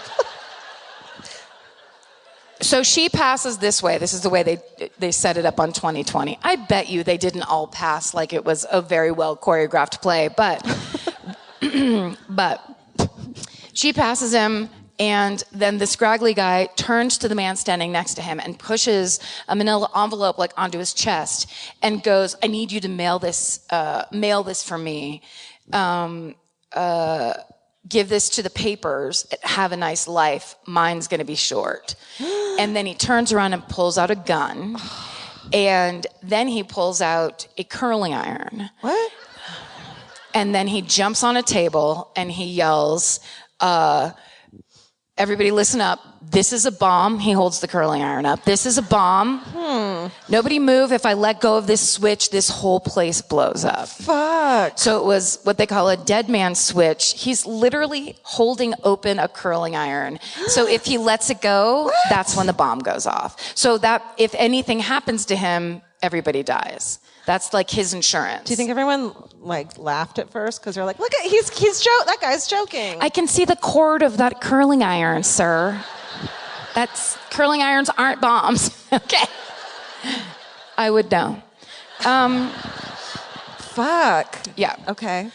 Speaker 2: she passes this way. This is the way they set it up on 2020. I bet you they didn't all pass like it was a very well choreographed play, but she passes him, and then the scraggly guy turns to the man standing next to him and pushes a manila envelope onto his chest and goes, I need you to mail this for me. Give this to the papers, have a nice life. Mine's going to be short. And then he turns around and pulls out a gun. And then he pulls out a curling iron.
Speaker 3: What?
Speaker 2: And then he jumps on a table and he yells, everybody listen up. This is a bomb. He holds the curling iron up. This is a bomb. Nobody move. If I let go of this switch, this whole place blows up.
Speaker 3: Fuck.
Speaker 2: So it was what they call a dead man switch. He's literally holding open a curling iron. So if he lets it go, that's when the bomb goes off. So that if anything happens to him, everybody dies. That's his insurance.
Speaker 3: Do you think everyone laughed at first because they're like, look at that guy's joking?
Speaker 2: I can see the cord of that curling iron, sir. Curling irons aren't bombs. Okay. I would know.
Speaker 3: Fuck.
Speaker 2: Yeah.
Speaker 3: Okay.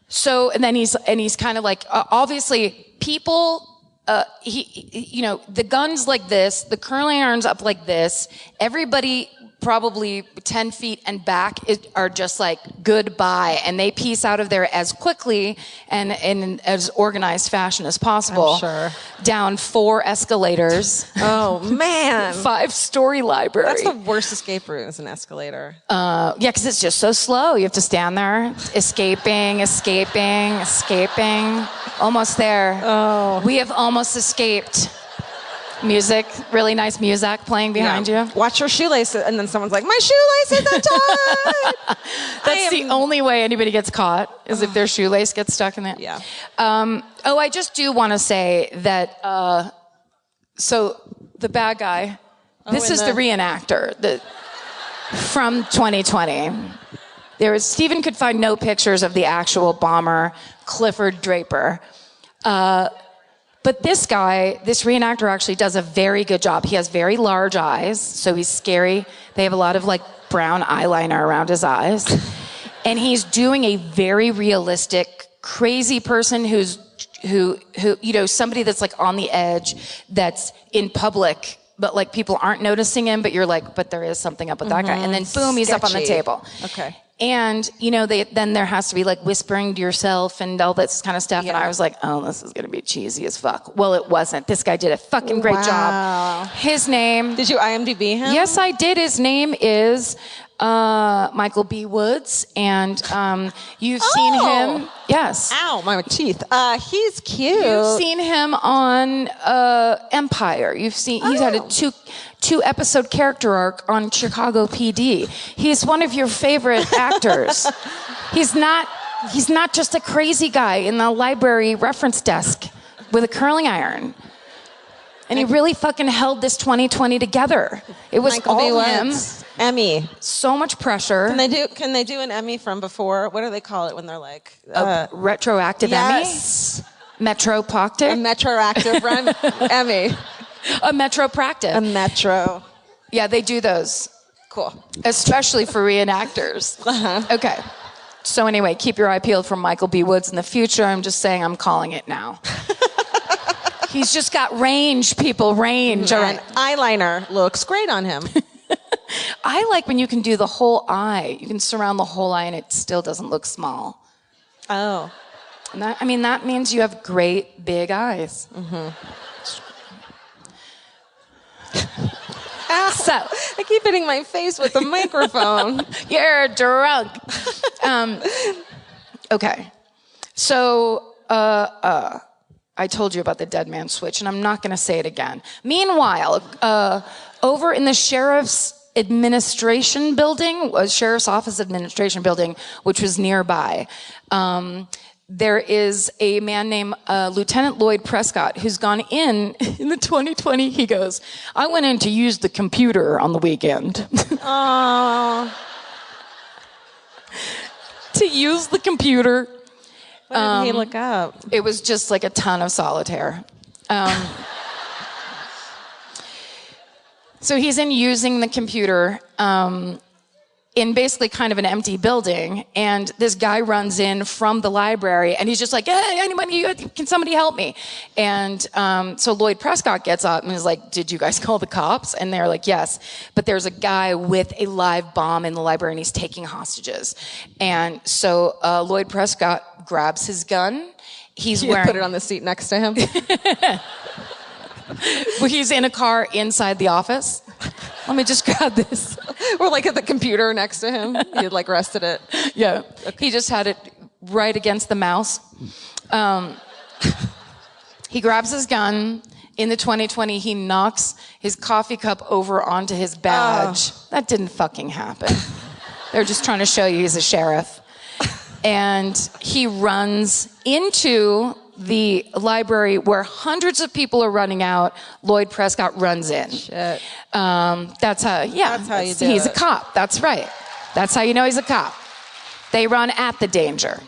Speaker 2: So and then he's kind of obviously people. The gun's like this, the curling iron's up like this. Everybody probably 10 feet and back are just goodbye, and they piece out of there as quickly and in as organized fashion as possible.
Speaker 3: I'm sure.
Speaker 2: Down 4 escalators.
Speaker 3: Oh man.
Speaker 2: 5-story library.
Speaker 3: That's the worst escape route, is an escalator.
Speaker 2: Yeah, because it's just so slow. You have to stand there, escaping. Almost there.
Speaker 3: Oh.
Speaker 2: We have almost escaped. Music, really nice music playing behind you.
Speaker 3: Watch your shoelaces, and then someone's like, my shoelaces are tied.
Speaker 2: That's the only way anybody gets caught, is if their shoelace gets stuck in there.
Speaker 3: Yeah.
Speaker 2: I just do want to say that, so the bad guy, this is the reenactor from 2020. Stephen could find no pictures of the actual bomber, Clifford Draper. But this guy, this reenactor actually does a very good job. He has very large eyes, so he's scary. They have a lot of like brown eyeliner around his eyes. And he's doing a very realistic, crazy person who, somebody that's like on the edge, that's in public, but like people aren't noticing him, but you're like, but there is something up with that guy. And then boom, he's up on the table.
Speaker 3: Okay.
Speaker 2: And, then there has to be like whispering to yourself and all this kind of stuff. Yeah. And I was like, oh, this is going to be cheesy as fuck. Well, it wasn't. This guy did a fucking great job. His name.
Speaker 3: Did you IMDb him?
Speaker 2: Yes, I did. His name is Michael B. Woods. And you've seen him. Yes.
Speaker 3: Ow, my teeth. He's cute.
Speaker 2: You've seen him on Empire. He's had a two episode character arc on Chicago PD. He's one of your favorite actors. He's not just a crazy guy in the library reference desk with a curling iron. And he really fucking held this 2020 together. It was
Speaker 3: Michael
Speaker 2: all
Speaker 3: B.
Speaker 2: him.
Speaker 3: Woods. Emmy.
Speaker 2: So much pressure.
Speaker 3: Can they do an Emmy from before? What do they call it when they're like
Speaker 2: a retroactive
Speaker 3: yes.
Speaker 2: Emmy? Metropoctic?
Speaker 3: A metroactive run Emmy.
Speaker 2: A metropractive.
Speaker 3: A metro.
Speaker 2: Yeah, they do those.
Speaker 3: Cool.
Speaker 2: Especially for reenactors. Okay. So anyway, keep your eye peeled for Michael B. Woods in the future. I'm just saying I'm calling it now. He's just got range, people, range. All right.
Speaker 3: Eyeliner looks great on him.
Speaker 2: I like when you can do the whole eye. You can surround the whole eye and it still doesn't look small.
Speaker 3: Oh.
Speaker 2: And that means you have great big eyes. Mm-hmm. So
Speaker 3: I keep hitting my face with the microphone.
Speaker 2: You're drunk. Okay. So I told you about the dead man switch, and I'm not going to say it again. Meanwhile, over in the sheriff's administration building, sheriff's office administration building, which was nearby, there is a man named Lieutenant Lloyd Prescott who's gone in the 2020. He goes, I went in to use the computer on the weekend.
Speaker 3: Aww.
Speaker 2: To use the computer.
Speaker 3: What did he look up?
Speaker 2: It was just like a ton of solitaire. So he's in using the computer in basically kind of an empty building, and this guy runs in from the library, and he's just like, hey, anybody, can somebody help me? And so Lloyd Prescott gets up and is like, did you guys call the cops? And they're like, yes. But there's a guy with a live bomb in the library, and he's taking hostages. And so Lloyd Prescott grabs his gun. He's wearing...
Speaker 3: put it on the seat next to him?
Speaker 2: Well, he's in a car inside the office. Let me just grab this.
Speaker 3: Or like at the computer next to him. He had like rested it.
Speaker 2: Yeah. Okay. He just had it right against the mouse. He grabs his gun. In the 2020, he knocks his coffee cup over onto his badge. Oh. That didn't fucking happen. They're just trying to show you he's a sheriff. And he runs into the library where hundreds of people are running out. Lloyd Prescott runs in.
Speaker 3: Shit.
Speaker 2: That's how you do
Speaker 3: he's
Speaker 2: a cop. That's right. That's how you know he's a cop. They run at the danger,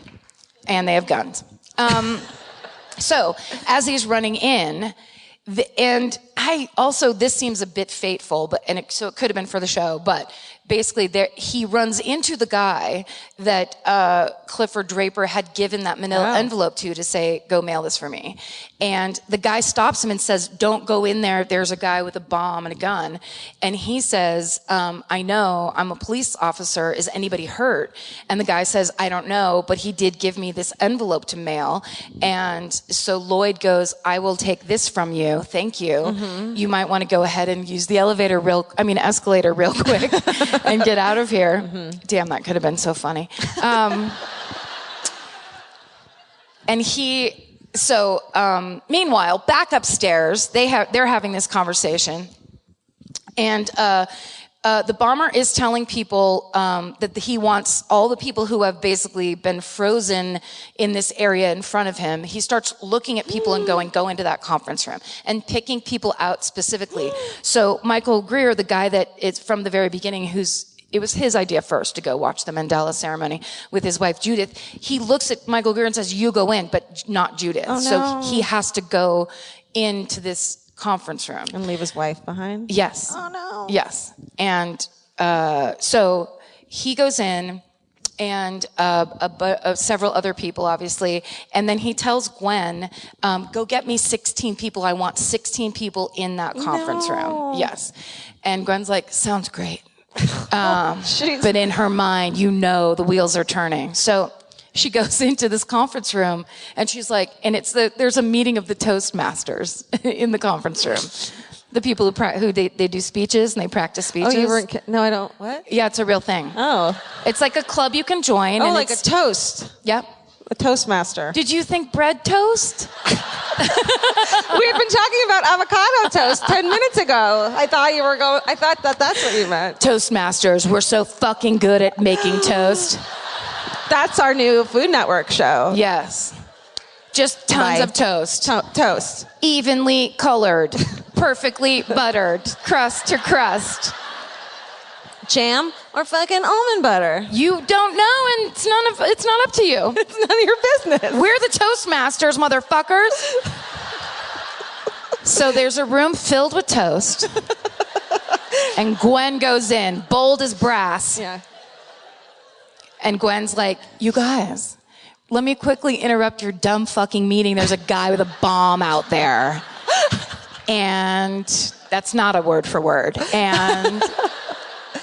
Speaker 2: and they have guns. So as he's running in, this seems a bit fateful, so it could have been for the show, but basically he runs into the guy that Clifford Draper had given that manila envelope to say, go mail this for me. And the guy stops him and says, don't go in there. There's a guy with a bomb and a gun. And he says, I know, I'm a police officer. Is anybody hurt? And the guy says, I don't know, but he did give me this envelope to mail. And so Lloyd goes, I will take this from you. Thank you. Mm-hmm. You might want to go ahead and use the escalator real quick and get out of here. Mm-hmm. Damn, that could have been so funny. And So, meanwhile, back upstairs, they're having this conversation, and the bomber is telling people that he wants all the people who have basically been frozen in this area in front of him. He starts looking at people and going, go into that conference room, and picking people out specifically. So Michael Greer, the guy that is from the very beginning, it was his idea first to go watch the Mandela ceremony with his wife Judith. He looks at Michael Greer and says, you go in, but not Judith.
Speaker 3: Oh, no.
Speaker 2: So he has to go into this conference room.
Speaker 3: And leave his wife behind?
Speaker 2: Yes.
Speaker 3: Oh, no.
Speaker 2: Yes. And so he goes in, and several other people, obviously. And then he tells Gwen, go get me 16 people. I want 16 people in that conference room. Yes. And Gwen's like, sounds great. But in her mind, the wheels are turning. So she goes into this conference room, and she's like, and there's a meeting of the Toastmasters in the conference room. The people who they do speeches and they practice speeches.
Speaker 3: Oh, you weren't? No, I don't. What?
Speaker 2: Yeah, it's a real thing.
Speaker 3: Oh.
Speaker 2: It's like a club you can join.
Speaker 3: Oh,
Speaker 2: and
Speaker 3: like a toast.
Speaker 2: Yep.
Speaker 3: A Toastmaster.
Speaker 2: Did you think bread toast?
Speaker 3: We had been talking about avocado toast 10 minutes ago. I thought that's what you meant.
Speaker 2: Toastmasters, we're so fucking good at making toast.
Speaker 3: That's our new Food Network show.
Speaker 2: Yes. Just tons of toast.
Speaker 3: Toast.
Speaker 2: Evenly colored, perfectly buttered, crust to crust.
Speaker 3: Jam or fucking almond butter?
Speaker 2: You don't know, and it's not up to you.
Speaker 3: It's none of your business.
Speaker 2: We're the Toastmasters, motherfuckers. So there's a room filled with toast, and Gwen goes in, bold as brass.
Speaker 3: Yeah.
Speaker 2: And Gwen's like, you guys, let me quickly interrupt your dumb fucking meeting. There's a guy with a bomb out there. And that's not a word for word. And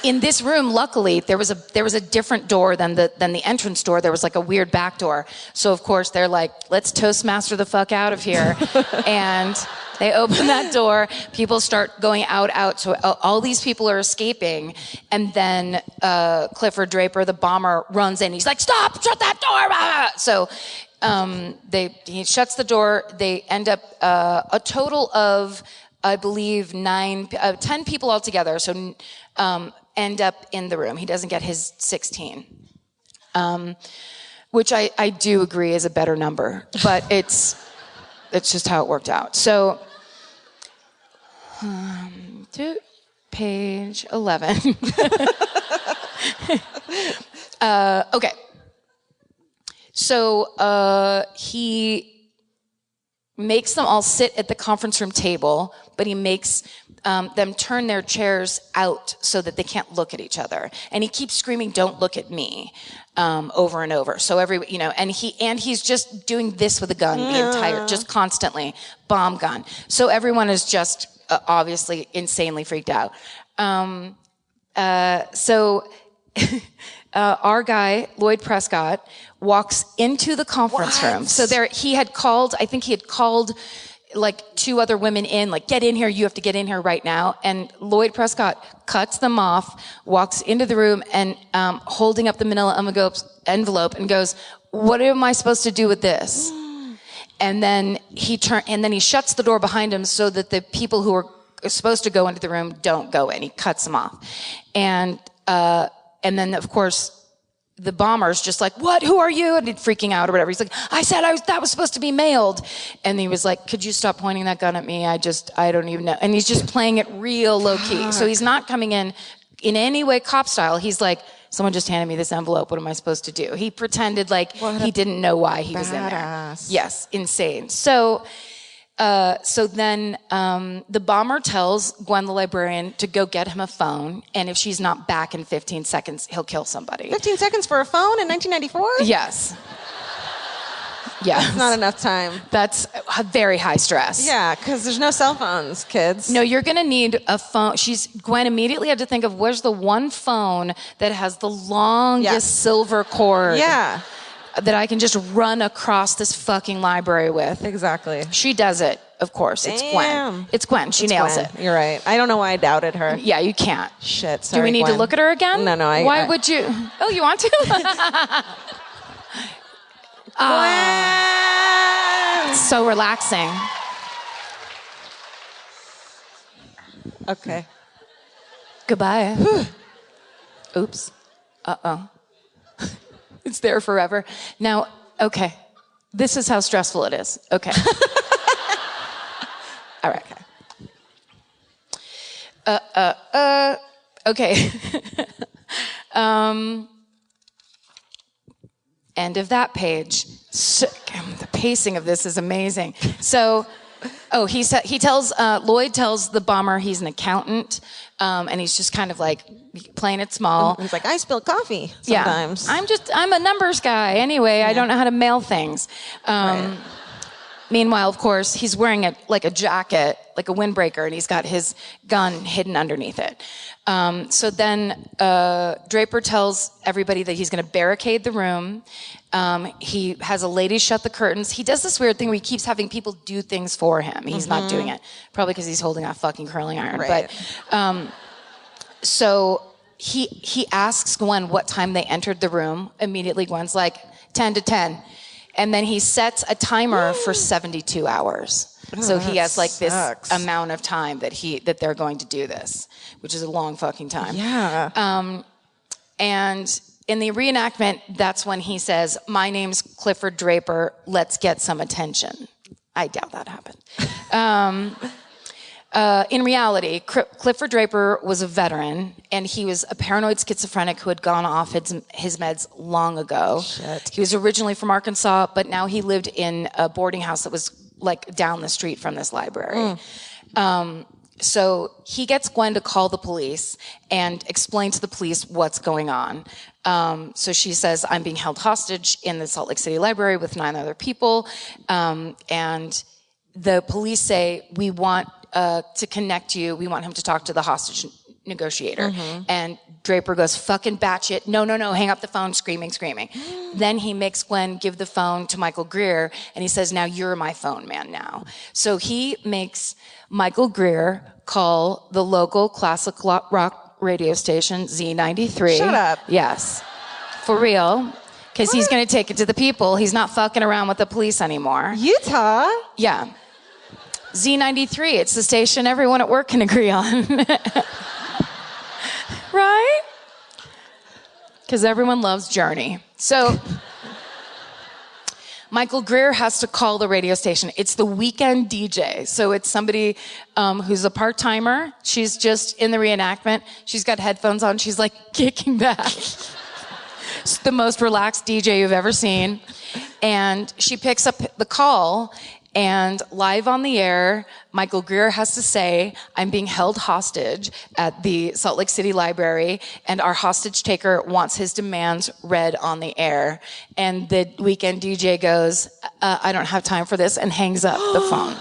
Speaker 2: in this room, luckily, there was a different door than the entrance door. There was like a weird back door. So of course they're like, let's Toastmaster the fuck out of here. And they open that door. People start going out. So all these people are escaping. And then Clifford Draper, the bomber, runs in. He's like, stop, shut that door. So he shuts the door. They end up a total of, I believe, 10 people altogether. So end up in the room. He doesn't get his 16. Which I do agree is a better number. But it's just how it worked out. So, to page 11. Okay. So he makes them all sit at the conference room table, but he makes them turn their chairs out so that they can't look at each other. And he keeps screaming, "Don't look at me," over and over. So and he's just doing this with a gun the entire, just constantly, bomb gun. So everyone is just obviously insanely freaked out. So our guy, Lloyd Prescott, walks into the conference room. So he had called like 2 other women in, like, get in here, you have to get in here right now. And Lloyd Prescott cuts them off, walks into the room, and holding up the manila envelope and goes, what am I supposed to do with this? And then he shuts the door behind him so that the people who are supposed to go into the room don't go in. He cuts them off. And then, of course, the bomber's just like, what? Who are you? And freaking out or whatever. He's like, I said that was supposed to be mailed. And he was like, could you stop pointing that gun at me? I don't even know. And he's just playing it real low key. So he's not coming in any way cop style. He's like, someone just handed me this envelope. What am I supposed to do? He pretended like he didn't know why he was in there. Yes, insane. So then the bomber tells Gwen the librarian to go get him a phone, and if she's not back in 15 seconds, he'll kill somebody.
Speaker 3: 15 seconds for a phone in 1994?
Speaker 2: Yes. Yeah.
Speaker 3: That's not enough time.
Speaker 2: That's a very high stress.
Speaker 3: Yeah, because there's no cell phones, kids.
Speaker 2: No, you're going to need a phone. Gwen immediately had to think of where's the one phone that has the longest silver cord.
Speaker 3: Yeah.
Speaker 2: That I can just run across this fucking library with.
Speaker 3: Exactly.
Speaker 2: She does it, of course. It's Gwen. It's Gwen. She nails it.
Speaker 3: You're right. I don't know why I doubted her.
Speaker 2: Yeah, you can't.
Speaker 3: Shit, sorry,
Speaker 2: Do we need
Speaker 3: Gwen.
Speaker 2: to look at her again?
Speaker 3: No.
Speaker 2: Why would you? Oh, you want to?
Speaker 3: Gwen!
Speaker 2: It's so relaxing.
Speaker 3: Okay.
Speaker 2: Goodbye. Oops. Uh-oh. It's there forever. Now, okay. This is how stressful it is. Okay. All right. Okay. End of that page. The pacing of this is amazing. So, Lloyd tells the bomber he's an accountant, and he's just kind of like playing it small.
Speaker 3: He's like, I spill coffee sometimes.
Speaker 2: Yeah, I'm a numbers guy anyway. I don't know how to mail things.
Speaker 3: Right.
Speaker 2: Meanwhile, of course, he's wearing a jacket, like a windbreaker, and he's got his gun hidden underneath it. So then Draper tells everybody that he's going to barricade the room. He has a lady shut the curtains. He does this weird thing where he keeps having people do things for him. He's not doing it, probably because he's holding a fucking curling iron.
Speaker 3: Right.
Speaker 2: But so he asks Gwen what time they entered the room. Immediately, Gwen's like 10 to 10. And then he sets a timer for 72 hours. So he has like this amount of time that they're going to do this, which is a long fucking time.
Speaker 3: Yeah.
Speaker 2: And in the reenactment, that's when he says, "My name's Clifford Draper. Let's get some attention." I doubt that happened. In reality, Clifford Draper was a veteran, and he was a paranoid schizophrenic who had gone off his meds long ago.
Speaker 3: Shit.
Speaker 2: He was originally from Arkansas, but now he lived in a boarding house that was like down the street from this library. So he gets Gwen to call the police and explain to the police what's going on. So she says, "I'm being held hostage in the Salt Lake City library with 9 other people." And the police say, "We want to connect you. We want him to talk to the hostage negotiator." And Draper goes fucking batshit. No, hang up the phone, screaming. Then he makes Gwen give the phone to Michael Greer, and he says, "Now you're my phone man now." So he makes Michael Greer call the local classic rock radio station, Z93.
Speaker 3: Shut up.
Speaker 2: Yes. For real. Because he's going to take it to the people. He's not fucking around with the police anymore.
Speaker 3: Utah?
Speaker 2: Yeah. Z93, it's the station everyone at work can agree on. Right? Because everyone loves Journey. So Michael Greer has to call the radio station. It's the weekend DJ. So it's somebody who's a part-timer. She's just in the reenactment. She's got headphones on. She's like kicking back. It's the most relaxed DJ you've ever seen. And she picks up the call, and live on the air, Michael Greer has to say, "I'm being held hostage at the Salt Lake City Library, and our hostage taker wants his demands read on the air." And the weekend DJ goes, "I don't have time for this," and hangs up the phone.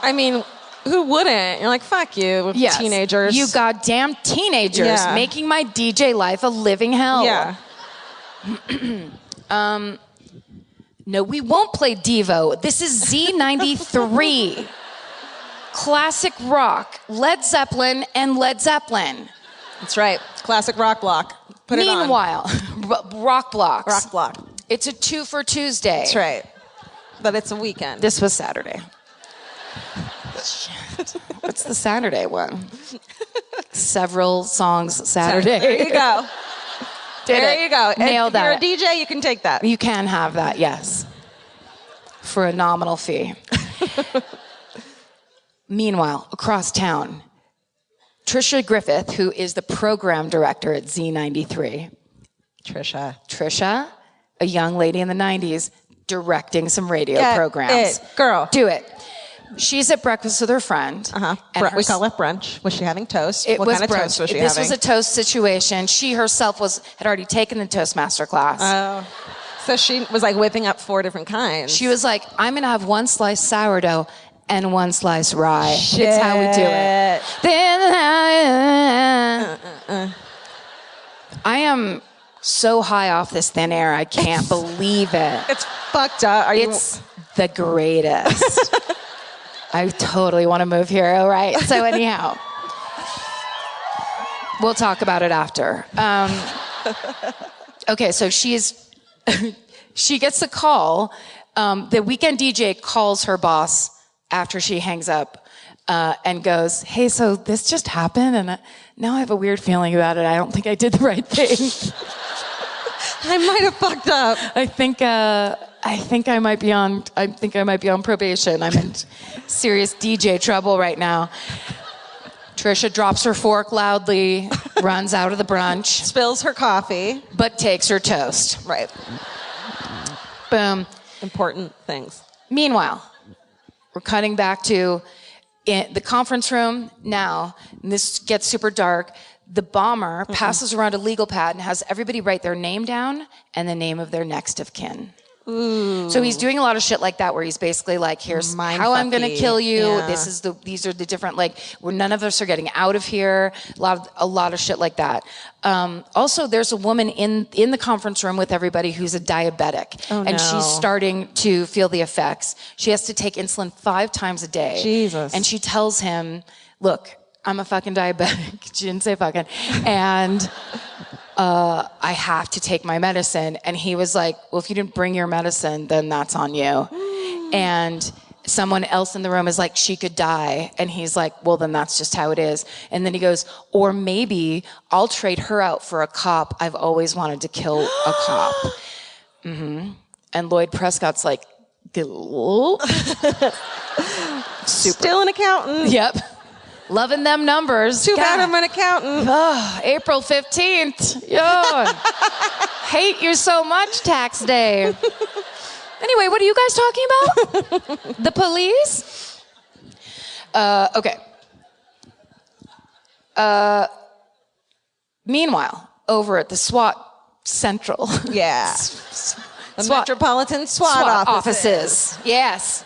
Speaker 3: I mean, who wouldn't? You're like, fuck you,
Speaker 2: Yes.
Speaker 3: teenagers.
Speaker 2: You goddamn teenagers,
Speaker 3: Yeah.
Speaker 2: making my DJ life a living hell.
Speaker 3: Yeah.
Speaker 2: No, we won't play Devo. This is Z93. Classic rock. Led Zeppelin and Led Zeppelin.
Speaker 3: That's right. Classic rock block. Put it on.
Speaker 2: Meanwhile, rock blocks.
Speaker 3: Rock block.
Speaker 2: It's a 2 for Tuesday.
Speaker 3: That's right. But it's a weekend.
Speaker 2: This was Saturday. Shit. What's the Saturday one? Several songs Saturday.
Speaker 3: There you go. There you go.
Speaker 2: Nailed that.
Speaker 3: If you're a DJ, you can take that.
Speaker 2: You can have that, yes. For a nominal fee. Meanwhile, across town, Trisha Griffith, who is the program director at Z93. Trisha, a young lady in the 90s, directing some radio programs.
Speaker 3: Girl.
Speaker 2: Do it. She's at breakfast with her friend.
Speaker 3: We call it brunch. Was she having toast?
Speaker 2: What
Speaker 3: kind
Speaker 2: was
Speaker 3: of
Speaker 2: brunch.
Speaker 3: toast was she
Speaker 2: This
Speaker 3: having?
Speaker 2: was a toast situation. She herself had already taken the Toastmaster class.
Speaker 3: Oh. So she was like whipping up 4 different kinds.
Speaker 2: She was like, "I'm going to have 1 slice sourdough and 1 slice rye." It's how we do it. I am so high off this thin air, I can't believe it.
Speaker 3: It's fucked up.
Speaker 2: It's the greatest. I totally want to move here. All right. So anyhow, we'll talk about it after. Okay. So she gets a call The weekend DJ calls her boss after she hangs up and goes, hey, so this just happened, and now I have a weird feeling about it. I don't think I did the right thing.
Speaker 3: I might have fucked up.
Speaker 2: I think I might be on probation. I'm in serious DJ trouble right now. Trisha drops her fork loudly, runs out of the brunch,
Speaker 3: Spills her coffee.
Speaker 2: but takes her toast.
Speaker 3: Right.
Speaker 2: Boom.
Speaker 3: Important things.
Speaker 2: Meanwhile, we're cutting back to the conference room now, and this gets super dark. The bomber passes around a legal pad and has everybody write their name down and the name of their next of kin. Ooh. So he's doing a lot of shit like that, where he's basically like, here's how I'm going to kill you.
Speaker 3: Yeah.
Speaker 2: These are the different, like, where none of us are getting out of here. A lot of shit like that. Also, there's a woman in the conference room with everybody who's a diabetic.
Speaker 3: Oh,
Speaker 2: and she's starting to feel the effects. She has to take insulin 5 times a day.
Speaker 3: Jesus.
Speaker 2: And she tells him, look, I'm a fucking diabetic. She didn't say fucking. And I have to take my medicine. And he was like, well, if you didn't bring your medicine, then that's on you. And someone else in the room is like, she could die. And he's like, well, then that's just how it is. And then he goes, or maybe I'll trade her out for a cop. I've always wanted to kill a cop. Mm-hmm. And Lloyd Prescott's like,
Speaker 3: Still an accountant.
Speaker 2: Yep. Loving them numbers.
Speaker 3: Too bad I'm an accountant.
Speaker 2: Oh, April 15th. Yo. Hate you so much, tax day. Anyway, what are you guys talking about? The police? Okay. Meanwhile, over at the SWAT Central.
Speaker 3: Yeah. The Metropolitan SWAT offices.
Speaker 2: Yes.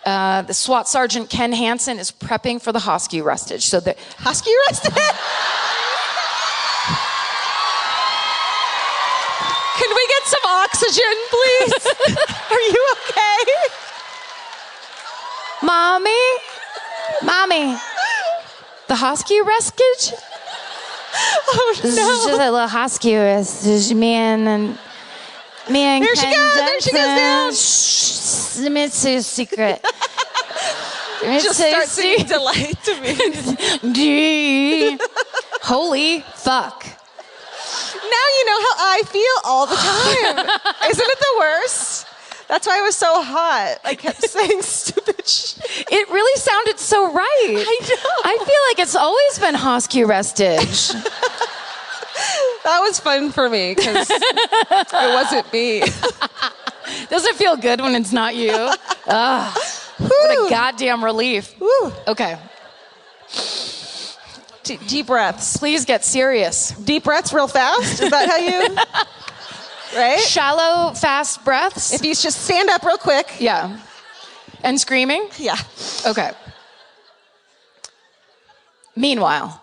Speaker 2: The SWAT Sergeant Ken Hansen is prepping for the Hosky arrestage. So the
Speaker 3: Husky arrested? Can we get some oxygen, please? Are you okay?
Speaker 2: Mommy, the Hosky arrestage?
Speaker 3: Oh,
Speaker 2: This is just a little Hosky arrestage. Me and
Speaker 3: There she
Speaker 2: Ken
Speaker 3: goes, there she goes down.
Speaker 2: Shh, let me tell you a secret. Let me
Speaker 3: Just
Speaker 2: tell you a
Speaker 3: start singing
Speaker 2: secret.
Speaker 3: Delight to me.
Speaker 2: Holy fuck.
Speaker 3: Now you know how I feel all the time. Isn't it the worst? That's why I was so hot. I kept saying stupid shit.
Speaker 2: It really sounded so right.
Speaker 3: I know.
Speaker 2: I feel like it's always been Hosky arrestage.
Speaker 3: That was fun for me because it wasn't me.
Speaker 2: Doesn't it feel good when it's not you? Ugh, what a goddamn relief.
Speaker 3: Woo.
Speaker 2: Okay,
Speaker 3: Deep breaths.
Speaker 2: please get serious.
Speaker 3: Deep breaths real fast? Is that how you... Right?
Speaker 2: Shallow, fast breaths.
Speaker 3: If you just stand up real quick.
Speaker 2: Yeah. And screaming?
Speaker 3: Yeah.
Speaker 2: Okay. Meanwhile,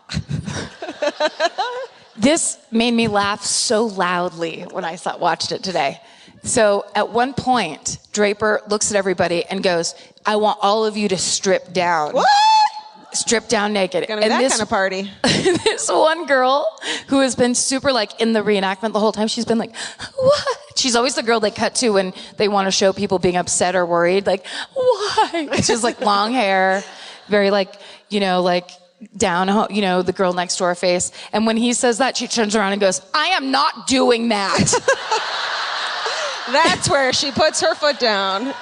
Speaker 2: this made me laugh so loudly when I watched it today. So at one point, Draper looks at everybody and goes, I want all of you to strip down.
Speaker 3: What?
Speaker 2: Strip down naked.
Speaker 3: Gonna be that kind of party.
Speaker 2: This one girl who has been super like in the reenactment the whole time, she's been like, what? She's always the girl they cut to when they want to show people being upset or worried. Like, why? She's like long hair, very like, like down, the girl next door face. And when he says that, she turns around and goes, I am not doing that.
Speaker 3: That's where she puts her foot down.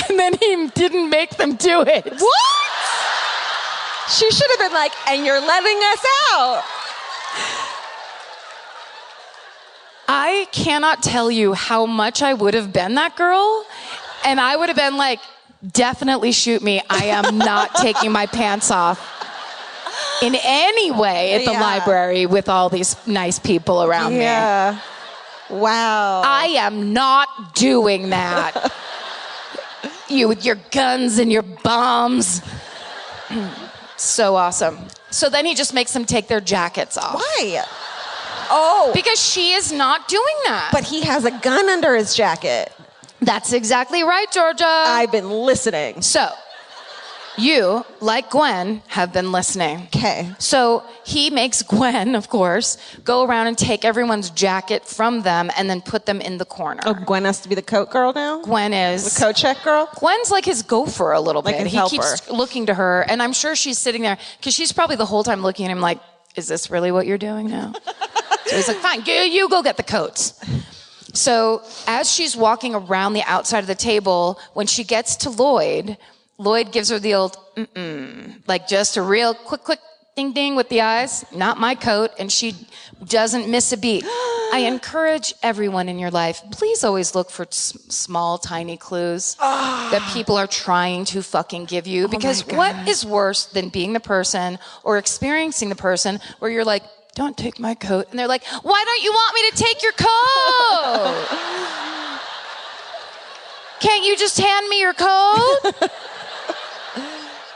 Speaker 2: And then he didn't make them do it.
Speaker 3: What? She should have been like, and you're letting us out.
Speaker 2: I cannot tell you how much I would have been that girl. And I would have been like, definitely shoot me. I am not taking my pants off in any way at the library with all these nice people around me.
Speaker 3: Yeah. Wow.
Speaker 2: I am not doing that. You with your guns and your bombs. So awesome. So then he just makes them take their jackets off.
Speaker 3: Why? Oh.
Speaker 2: Because she is not doing that.
Speaker 3: But he has a gun under his jacket.
Speaker 2: That's exactly right, Georgia.
Speaker 3: I've been listening.
Speaker 2: So You, like Gwen, have been listening.
Speaker 3: Okay.
Speaker 2: So he makes Gwen, of course, go around and take everyone's jacket from them and then put them in the corner.
Speaker 3: Oh, Gwen has to be the coat girl now?
Speaker 2: Gwen is.
Speaker 3: The coat check girl?
Speaker 2: Gwen's like his gopher a little
Speaker 3: Like
Speaker 2: bit.
Speaker 3: his
Speaker 2: He
Speaker 3: helper.
Speaker 2: keeps looking to her, and I'm sure she's sitting there, because she's probably the whole time looking at him like, is this really what you're doing now? So he's like, fine, you go get the coats. So as she's walking around the outside of the table, when she gets to Lloyd gives her the old, like just a real quick, ding, ding with the eyes, not my coat, and she doesn't miss a beat. I encourage everyone in your life, please always look for small, tiny clues that people are trying to fucking give you, because what is worse than being the person or experiencing the person where you're like, don't take my coat, and they're like, why don't you want me to take your coat? Can't you just hand me your coat?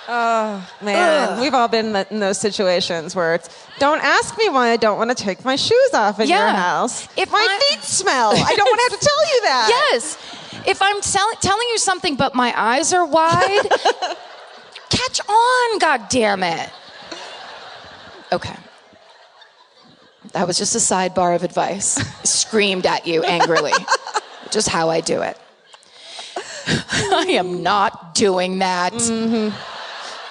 Speaker 3: Oh, man. We've all been in those situations where it's, don't ask me why I don't want to take my shoes off in your house.
Speaker 2: If
Speaker 3: my feet smell. I don't want to have to tell you that.
Speaker 2: Yes. If I'm telling you something but my eyes are wide, catch on, God damn it. Okay. That was just a sidebar of advice. Screamed at you angrily. Just how I do it. I am not doing that. Mm-hmm.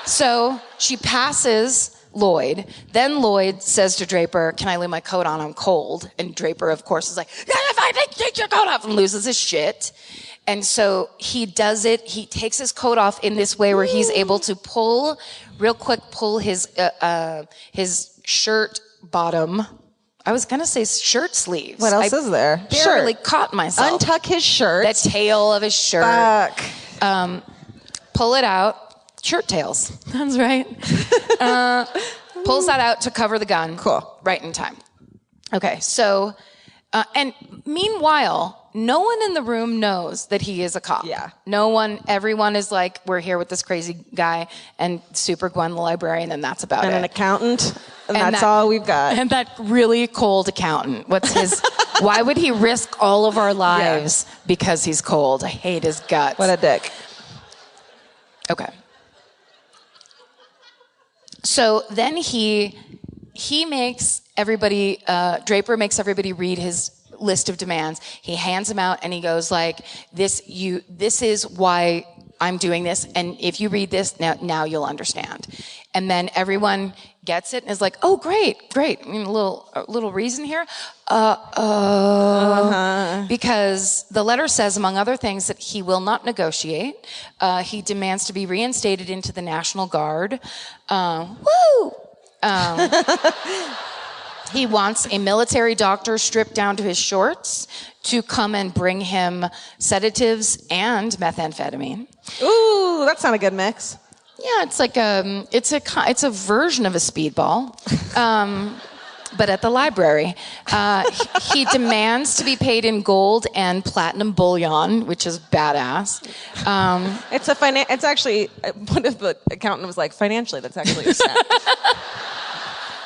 Speaker 2: So she passes Lloyd. Then Lloyd says to Draper, can I leave my coat on? I'm cold. And Draper, of course, is like, yeah, fine, take your coat off, and loses his shit. And so he does it. He takes his coat off in this way where he's able to pull his shirt bottom. I was going to say shirt sleeves.
Speaker 3: What else is there?
Speaker 2: Barely caught myself.
Speaker 3: Untuck his shirt.
Speaker 2: The tail of his shirt.
Speaker 3: Fuck.
Speaker 2: Pull it out. Shirt tails. That's right. Pulls that out to cover the gun.
Speaker 3: Cool.
Speaker 2: Right in time. Okay, so, and meanwhile, no one in the room knows that he is a cop.
Speaker 3: Yeah.
Speaker 2: Everyone is like, we're here with this crazy guy and Super Gwen, the librarian, and that's about it.
Speaker 3: And an accountant, and that's
Speaker 2: that,
Speaker 3: all we've got.
Speaker 2: And that really cold accountant. What's his, why would he risk all of our lives because he's cold? I hate his guts.
Speaker 3: What a dick.
Speaker 2: Okay. So then he makes everybody, Draper makes everybody read his list of demands. He hands them out and he goes like, this is why I'm doing this. And if you read this, now you'll understand. And then everyone gets it and is like, oh, great. I mean, a little reason here. Because the letter says, among other things, that he will not negotiate. He demands to be reinstated into the National Guard. He wants a military doctor stripped down to his shorts to come and bring him sedatives and methamphetamine.
Speaker 3: Ooh, that's not a good mix.
Speaker 2: Yeah, it's like it's a version of a speedball, but at the library. He demands to be paid in gold and platinum bullion, which is badass.
Speaker 3: It's actually, one of the accountant was like, financially, that's actually a step.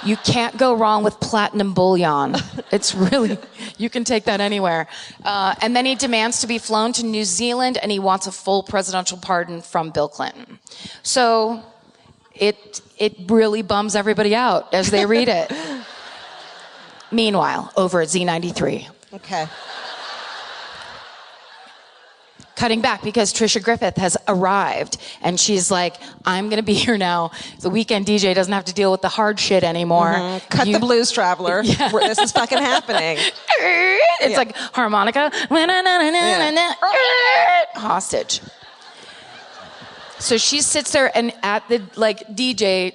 Speaker 2: You can't go wrong with platinum bullion. It's really, you can take that anywhere. And then he demands to be flown to New Zealand, and he wants a full presidential pardon from Bill Clinton. So it really bums everybody out as they read it. Meanwhile, over at Z93.
Speaker 3: Okay.
Speaker 2: Cutting back because Trisha Griffith has arrived and she's like, I'm going to be here now. The weekend DJ doesn't have to deal with the hard shit anymore.
Speaker 3: Mm-hmm. Cut the blues traveler. Yeah. This is fucking happening.
Speaker 2: It's like harmonica. Hostage. So she sits there and at the DJ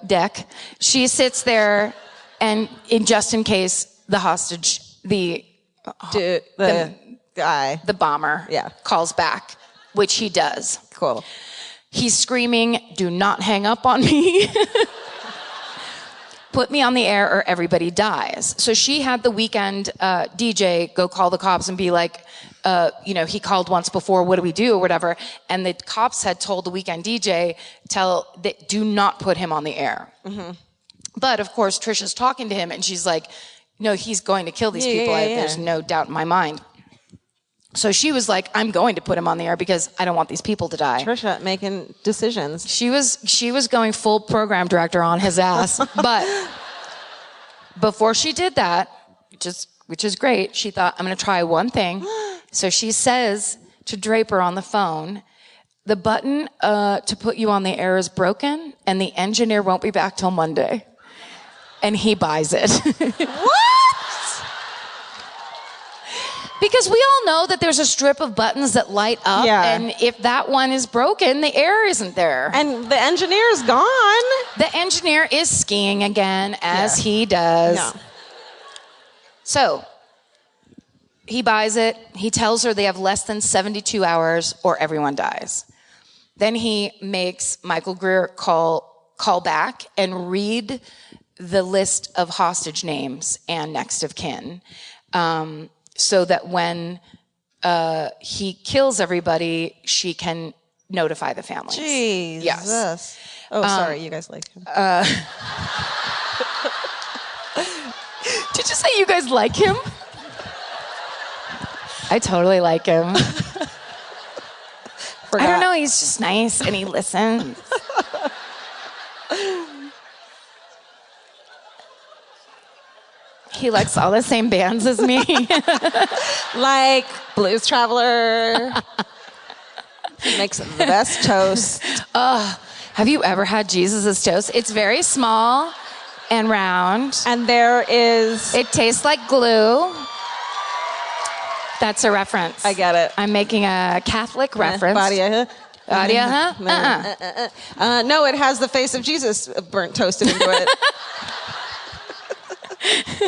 Speaker 2: deck, she sits there and just in case the hostage, the
Speaker 3: guy,
Speaker 2: the bomber, calls back, which he does.
Speaker 3: Cool.
Speaker 2: He's screaming, "Do not hang up on me." Put me on the air or everybody dies. So she had the weekend DJ go call the cops and be like, he called once before, what do we do or whatever. And the cops had told the weekend DJ, do not put him on the air. Mm-hmm. But of course, Trisha's talking to him and she's like, no, he's going to kill these people. There's no doubt in my mind. So she was like, I'm going to put him on the air because I don't want these people to die.
Speaker 3: Trisha making decisions.
Speaker 2: She was going full program director on his ass. But before she did that, which is great, she thought, I'm going to try one thing. So she says to Draper on the phone, the button to put you on the air is broken and the engineer won't be back till Monday. And he buys it.
Speaker 3: What?
Speaker 2: Because we all know that there's a strip of buttons that light up, and if that one is broken, the air isn't there.
Speaker 3: And the engineer's gone.
Speaker 2: The engineer is skiing again, as he does.
Speaker 3: Yeah.
Speaker 2: So, he buys it. He tells her they have less than 72 hours or everyone dies. Then he makes Michael Greer call back and read the list of hostage names and next of kin. So that when he kills everybody, she can notify the families.
Speaker 3: Jesus.
Speaker 2: Yes.
Speaker 3: Oh, sorry, you guys like him.
Speaker 2: Did you say you guys like him? I totally like him. I don't know, he's just nice and he listens. He likes all the same bands as me.
Speaker 3: Like Blues Traveler. He makes the best toast.
Speaker 2: Have you ever had Jesus' toast? It's very small and round.
Speaker 3: And there is...
Speaker 2: It tastes like glue. That's a reference.
Speaker 3: I get it.
Speaker 2: I'm making a Catholic reference.
Speaker 3: Badia.
Speaker 2: Badia,
Speaker 3: No, it has the face of Jesus burnt toasted into it.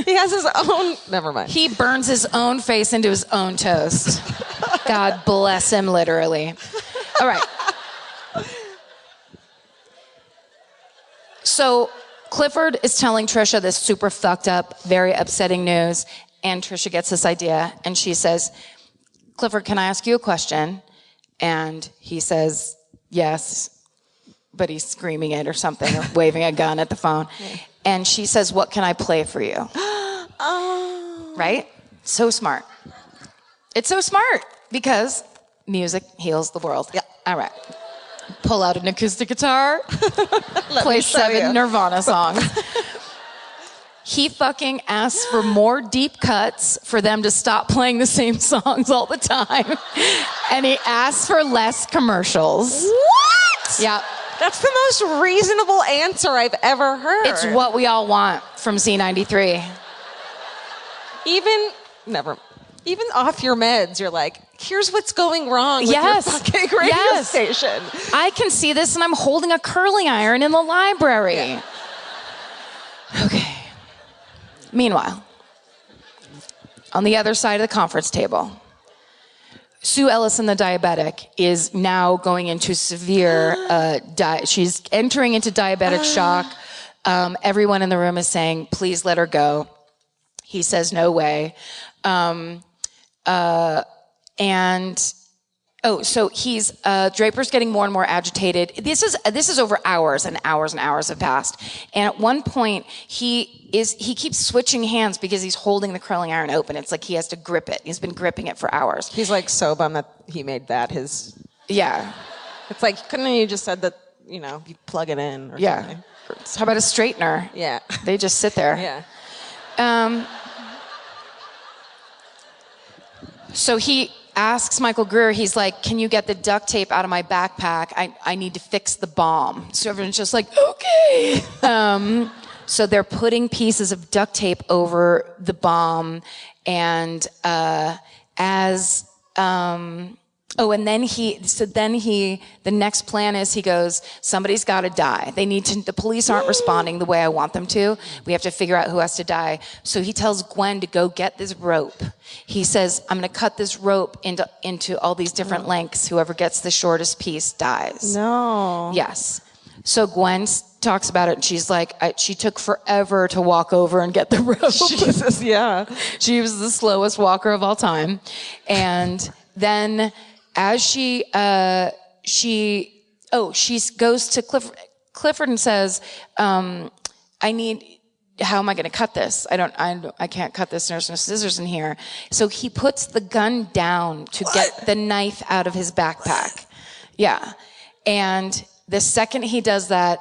Speaker 3: He has his own... Never mind.
Speaker 2: He burns his own face into his own toast. God bless him, literally. All right. So Clifford is telling Trisha this super fucked up, very upsetting news, and Trisha gets this idea, and she says, Clifford, can I ask you a question? And he says, yes, but he's screaming it or something, or waving a gun at the phone. And she says, what can I play for you?
Speaker 3: Oh.
Speaker 2: Right? So smart. It's so smart because music heals the world.
Speaker 3: Yeah.
Speaker 2: All right. Pull out an acoustic guitar, play 7 Nirvana songs. He fucking asks for more deep cuts for them to stop playing the same songs all the time. And he asks for less commercials.
Speaker 3: What?
Speaker 2: Yeah.
Speaker 3: That's the most reasonable answer I've ever heard.
Speaker 2: It's what we all want from Z93.
Speaker 3: Even off your meds, you're like, here's what's going wrong with your fucking radio station.
Speaker 2: I can see this and I'm holding a curling iron in the library.
Speaker 3: Yeah.
Speaker 2: Okay. Meanwhile, on the other side of the conference table, Sue Ellison, the diabetic, is now going into severe, she's entering into diabetic shock. Everyone in the room is saying, please let her go. He says, no way. So he's, Draper's getting more and more agitated. This is over hours and hours and hours have passed. And at one point, he keeps switching hands because he's holding the curling iron open. It's like he has to grip it. He's been gripping it for hours.
Speaker 3: He's like so bummed that he made that his...
Speaker 2: Yeah.
Speaker 3: It's like, couldn't you just said that, you plug it in or something?
Speaker 2: How about a straightener?
Speaker 3: Yeah.
Speaker 2: They just sit there.
Speaker 3: Yeah.
Speaker 2: So he asks Michael Greer, he's like, can you get the duct tape out of my backpack? I need to fix the bomb. So everyone's just like, okay. So they're putting pieces of duct tape over the bomb. And the next plan is he goes, somebody's got to die. The police aren't responding the way I want them to. We have to figure out who has to die. So he tells Gwen to go get this rope. He says, I'm going to cut this rope into all these different lengths. Whoever gets the shortest piece dies.
Speaker 3: No.
Speaker 2: Yes. So Gwen talks about it and she's like, she took forever to walk over and get the rope.
Speaker 3: Jesus, yeah.
Speaker 2: She was the slowest walker of all time. And then as she goes to Clifford and says, how am I going to cut this? I can't cut this. There's no scissors in here. So he puts the gun down to get the knife out of his backpack. Yeah. And the second he does that,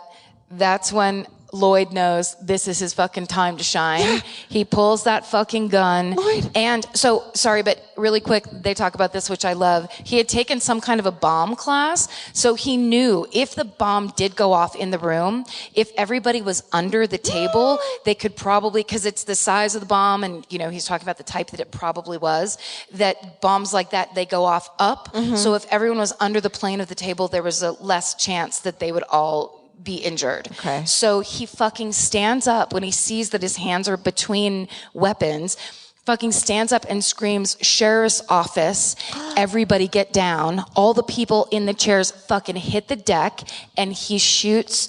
Speaker 2: that's when Lloyd knows this is his fucking time to shine. He pulls that fucking gun.
Speaker 3: Lloyd.
Speaker 2: And so, sorry, but really quick, they talk about this, which I love. He had taken some kind of a bomb class, so he knew if the bomb did go off in the room, if everybody was under the table, they could probably, because it's the size of the bomb, and, you know, he's talking about the type that it probably was, that bombs like that, they go off up. So if everyone was under the plane of the table, there was a less chance that they would all be injured.
Speaker 3: Okay.
Speaker 2: So he fucking stands up when he sees that his hands are between weapons, fucking stands up and screams, "Sheriff's office, everybody get down." All the people in the chairs fucking hit the deck, and he shoots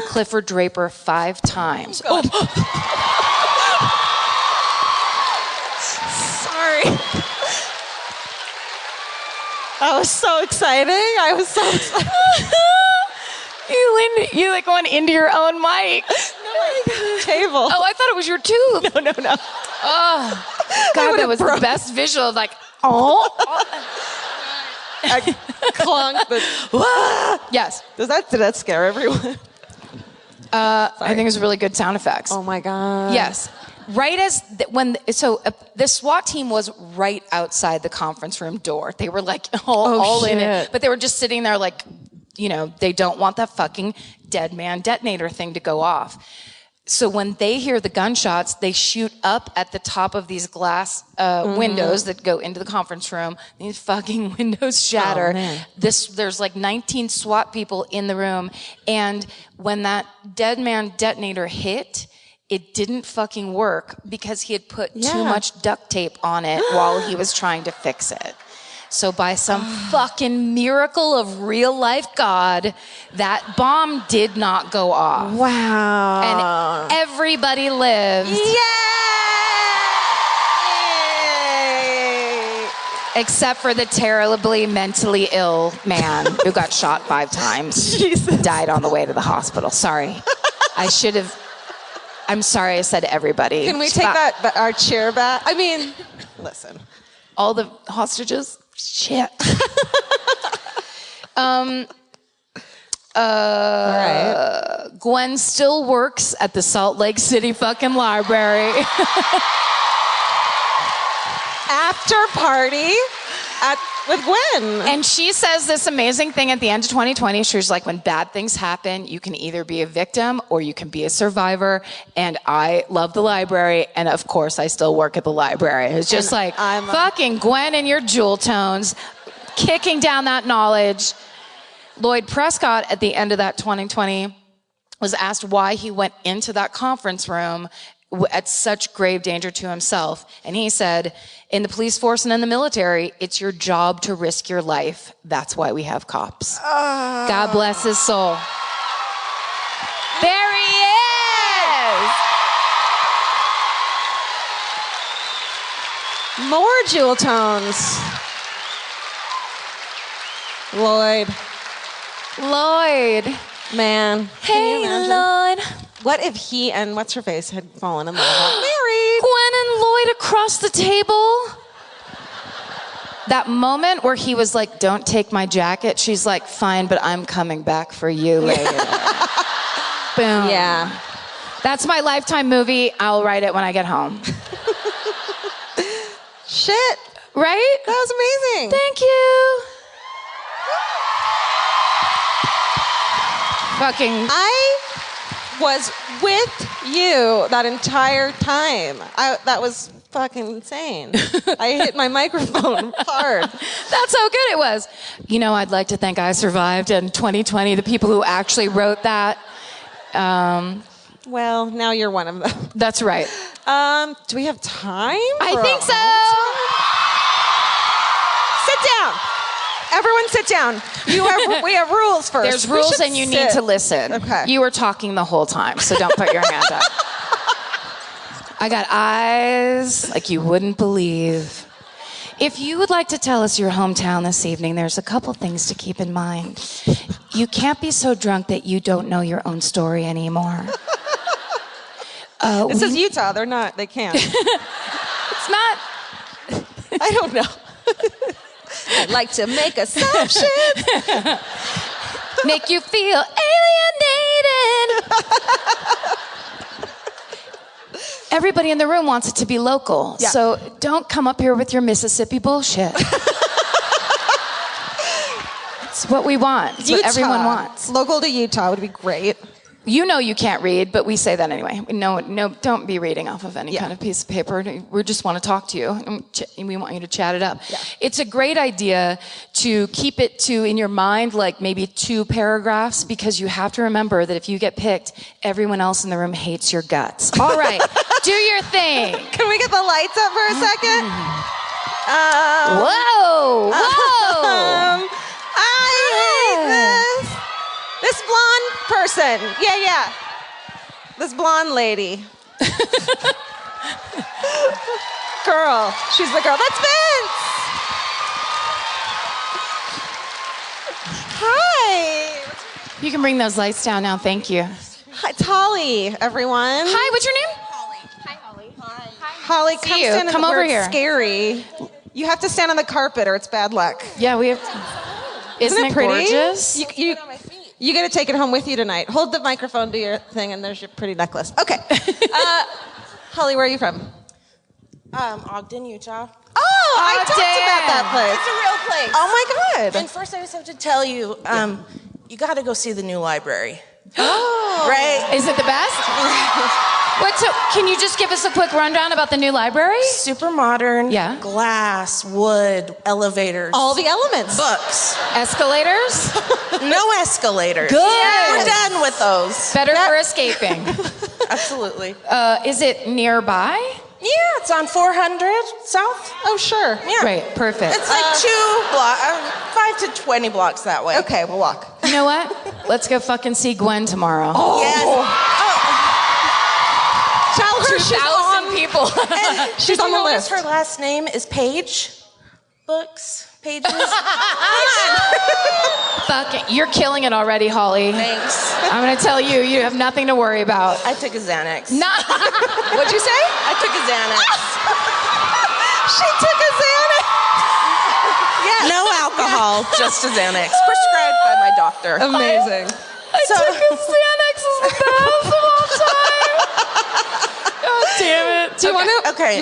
Speaker 2: Clifford Draper 5 times.
Speaker 3: Oh. Sorry. That was so exciting. I was so excited.
Speaker 2: You like went into your own mic.
Speaker 3: Table.
Speaker 2: Oh, I thought it was your tooth.
Speaker 3: No.
Speaker 2: Oh, God, that was the best visual. Like, oh.
Speaker 3: I clonked the.
Speaker 2: Yes.
Speaker 3: Did that scare everyone?
Speaker 2: I think it was really good sound effects.
Speaker 3: Oh my God.
Speaker 2: Yes. Right as the SWAT team was right outside the conference room door. They were like all in it, but they were just sitting there like, you know, they don't want that fucking dead man detonator thing to go off. So when they hear the gunshots, they shoot up at the top of these glass windows that go into the conference room. These fucking windows shatter. There's like 19 SWAT people in the room. And when that dead man detonator hit, it didn't fucking work because he had put too much duct tape on it while he was trying to fix it. So by some fucking miracle of real life God, that bomb did not go off.
Speaker 3: Wow.
Speaker 2: And everybody lived.
Speaker 3: Yay!
Speaker 2: Except for the terribly mentally ill man who got shot 5 times.
Speaker 3: Jesus.
Speaker 2: Died on the way to the hospital. Sorry. I'm sorry I said everybody.
Speaker 3: Can we take our chair back? I mean, listen.
Speaker 2: All the hostages? Shit.
Speaker 3: All right.
Speaker 2: Gwen still works at the Salt Lake City fucking library.
Speaker 3: After party with Gwen.
Speaker 2: And she says this amazing thing at the end of 2020. She's like, when bad things happen, you can either be a victim or you can be a survivor. And I love the library. And of course, I still work at the library. It's just fucking Gwen and your jewel tones kicking down that knowledge. Lloyd Prescott at the end of that 2020 was asked why he went into that conference room at such grave danger to himself. And he said, in the police force and in the military, it's your job to risk your life. That's why we have cops. God bless his soul. There he is!
Speaker 3: More jewel tones. Lloyd. Man.
Speaker 2: Hey, Lloyd.
Speaker 3: What if he and what's-her-face had fallen in love? Married.
Speaker 2: Gwen and Lloyd across the table. That moment where he was like, don't take my jacket. She's like, fine, but I'm coming back for you later. Boom.
Speaker 3: Yeah.
Speaker 2: That's my Lifetime movie. I'll write it when I get home.
Speaker 3: Shit.
Speaker 2: Right?
Speaker 3: That was amazing.
Speaker 2: Thank you. Fucking.
Speaker 3: I was with you that entire time. That was fucking insane. I hit my microphone hard.
Speaker 2: That's how good it was. You know, I'd like to think I survived in 2020, the people who actually wrote that.
Speaker 3: Well, now you're one of them.
Speaker 2: That's right.
Speaker 3: Do we have time?
Speaker 2: I think so.
Speaker 3: Sit down. Everyone sit down. We have rules first.
Speaker 2: There's rules and you need to listen.
Speaker 3: Okay.
Speaker 2: You were talking the whole time, so don't put your hand up. I got eyes like you wouldn't believe. If you would like to tell us your hometown this evening, there's a couple things to keep in mind. You can't be so drunk that you don't know your own story anymore.
Speaker 3: This is Utah. They can't.
Speaker 2: It's not.
Speaker 3: I don't know. I'd like to make assumptions.
Speaker 2: Make you feel alienated. Everybody in the room wants it to be local, so don't come up here with your Mississippi bullshit. It's what we want. It's what everyone wants.
Speaker 3: Local to Utah would be great.
Speaker 2: You know you can't read, but we say that anyway. No, don't be reading off of any kind of piece of paper. We just want to talk to you, and we want you to chat it up. Yeah. It's a great idea to keep it to, in your mind, like maybe 2 paragraphs, because you have to remember that if you get picked, everyone else in the room hates your guts. All right, do your thing.
Speaker 3: Can we get the lights up for a second?
Speaker 2: Whoa!
Speaker 3: I hate this. This blonde person. Yeah. This blonde lady. Girl. She's the girl. That's Vince. Hi.
Speaker 2: You can bring those lights down now. Thank you.
Speaker 3: Hi, it's Holly, everyone.
Speaker 2: Hi, what's your name?
Speaker 3: Holly, come stand
Speaker 2: come over here.
Speaker 3: It's scary. You have to stand on the carpet or it's bad luck.
Speaker 2: Yeah, we have. Isn't it pretty?
Speaker 3: Gorgeous? You got to take it home with you tonight. Hold the microphone to your thing, and there's your pretty necklace. Okay. Holly, where are you from?
Speaker 5: Ogden, Utah.
Speaker 3: Oh, I talked about that place.
Speaker 5: It's a real place.
Speaker 3: Oh my God.
Speaker 5: And first I just have to tell you, you got to go see the new library.
Speaker 3: Oh.
Speaker 5: Right?
Speaker 2: Is it the best? Can you just give us a quick rundown about the new library?
Speaker 5: Super modern.
Speaker 2: Yeah.
Speaker 5: Glass, wood, elevators.
Speaker 3: All the elements.
Speaker 5: Books.
Speaker 2: Escalators?
Speaker 5: No escalators.
Speaker 2: Good.
Speaker 5: We're done with those.
Speaker 2: Better for escaping.
Speaker 5: Absolutely.
Speaker 2: Is it nearby?
Speaker 5: Yeah, it's on 400 South.
Speaker 3: Oh, sure.
Speaker 5: Yeah.
Speaker 2: Great, perfect.
Speaker 5: It's like 5 to 20 blocks that way.
Speaker 3: Okay, we'll walk.
Speaker 2: You know what? Let's go fucking see Gwen tomorrow.
Speaker 5: Yes.
Speaker 3: Tell her she's
Speaker 2: 2,000
Speaker 3: on.
Speaker 2: people.
Speaker 3: She's on the list.
Speaker 5: Her last name is Page. Books, pages.
Speaker 2: Fucking, you're killing it already, Holly.
Speaker 5: Thanks.
Speaker 2: I'm gonna tell you, you have nothing to worry about.
Speaker 5: I took a Xanax.
Speaker 3: What'd you say?
Speaker 5: I took a Xanax.
Speaker 3: She took a Xanax.
Speaker 5: Yes. No alcohol, just a Xanax. Prescribed by my doctor.
Speaker 3: Amazing.
Speaker 2: I took a Xanax as the best of all time. God damn it.
Speaker 3: Do you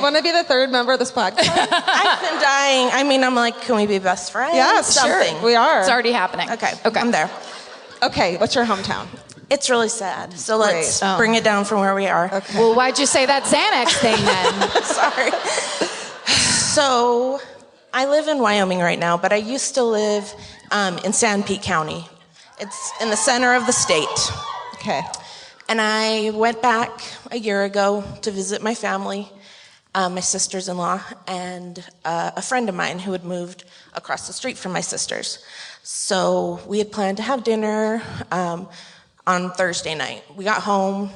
Speaker 3: want to be the third member of this podcast?
Speaker 5: I've been dying. I mean, I'm like, can we be best friends?
Speaker 3: Yeah,
Speaker 5: something.
Speaker 3: sure. We are.
Speaker 2: It's already happening.
Speaker 5: Okay, I'm there.
Speaker 3: Okay, what's your hometown?
Speaker 5: It's really sad. So let's
Speaker 2: Great.
Speaker 5: bring it down from where we are.
Speaker 3: Okay.
Speaker 2: Well, why'd you say that Xanax thing then?
Speaker 5: Sorry. So I live in Wyoming right now, but I used to live in San Pete County. It's in the center of the state.
Speaker 3: Okay.
Speaker 5: And I went back a year ago to visit my family, my sisters-in-law, and a friend of mine who had moved across the street from my sisters. So we had planned to have dinner on Thursday night. We got home,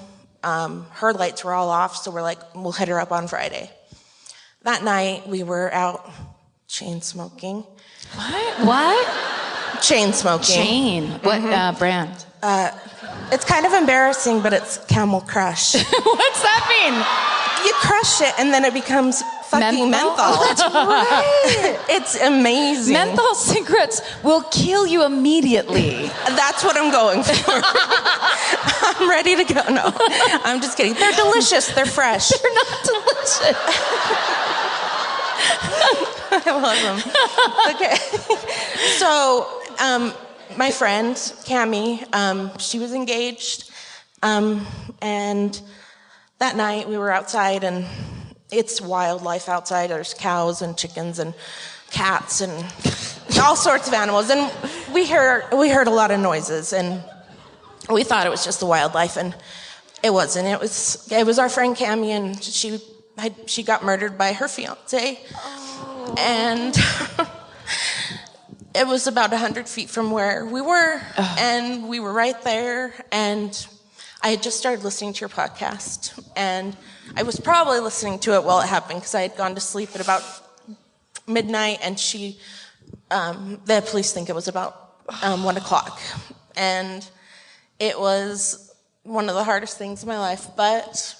Speaker 5: her lights were all off, so we're like, we'll hit her up on Friday. That night, we were out chain smoking.
Speaker 2: What?
Speaker 5: Chain smoking.
Speaker 2: Chain. What brand?
Speaker 5: It's kind of embarrassing, but it's Camel Crush.
Speaker 2: What's that mean?
Speaker 5: You crush it, and then it becomes fucking menthol.
Speaker 2: That's right.
Speaker 5: It's amazing.
Speaker 2: Menthol cigarettes will kill you immediately.
Speaker 5: That's what I'm going for. I'm ready to go. No, I'm just kidding. They're delicious. They're fresh.
Speaker 2: They're not delicious.
Speaker 5: I love them. Okay. So, my friend, Cammie, she was engaged. And that night we were outside, and it's wildlife outside. There's cows and chickens and cats and all sorts of animals. And we heard a lot of noises, and we thought it was just the wildlife, and it wasn't. It was our friend Cammie, and she got murdered by her fiance. Oh. And it was about 100 feet from where we were, and we were right there, and I had just started listening to your podcast, and I was probably listening to it while it happened, because I had gone to sleep at about midnight, and the police think it was about 1 o'clock, and it was one of the hardest things in my life, but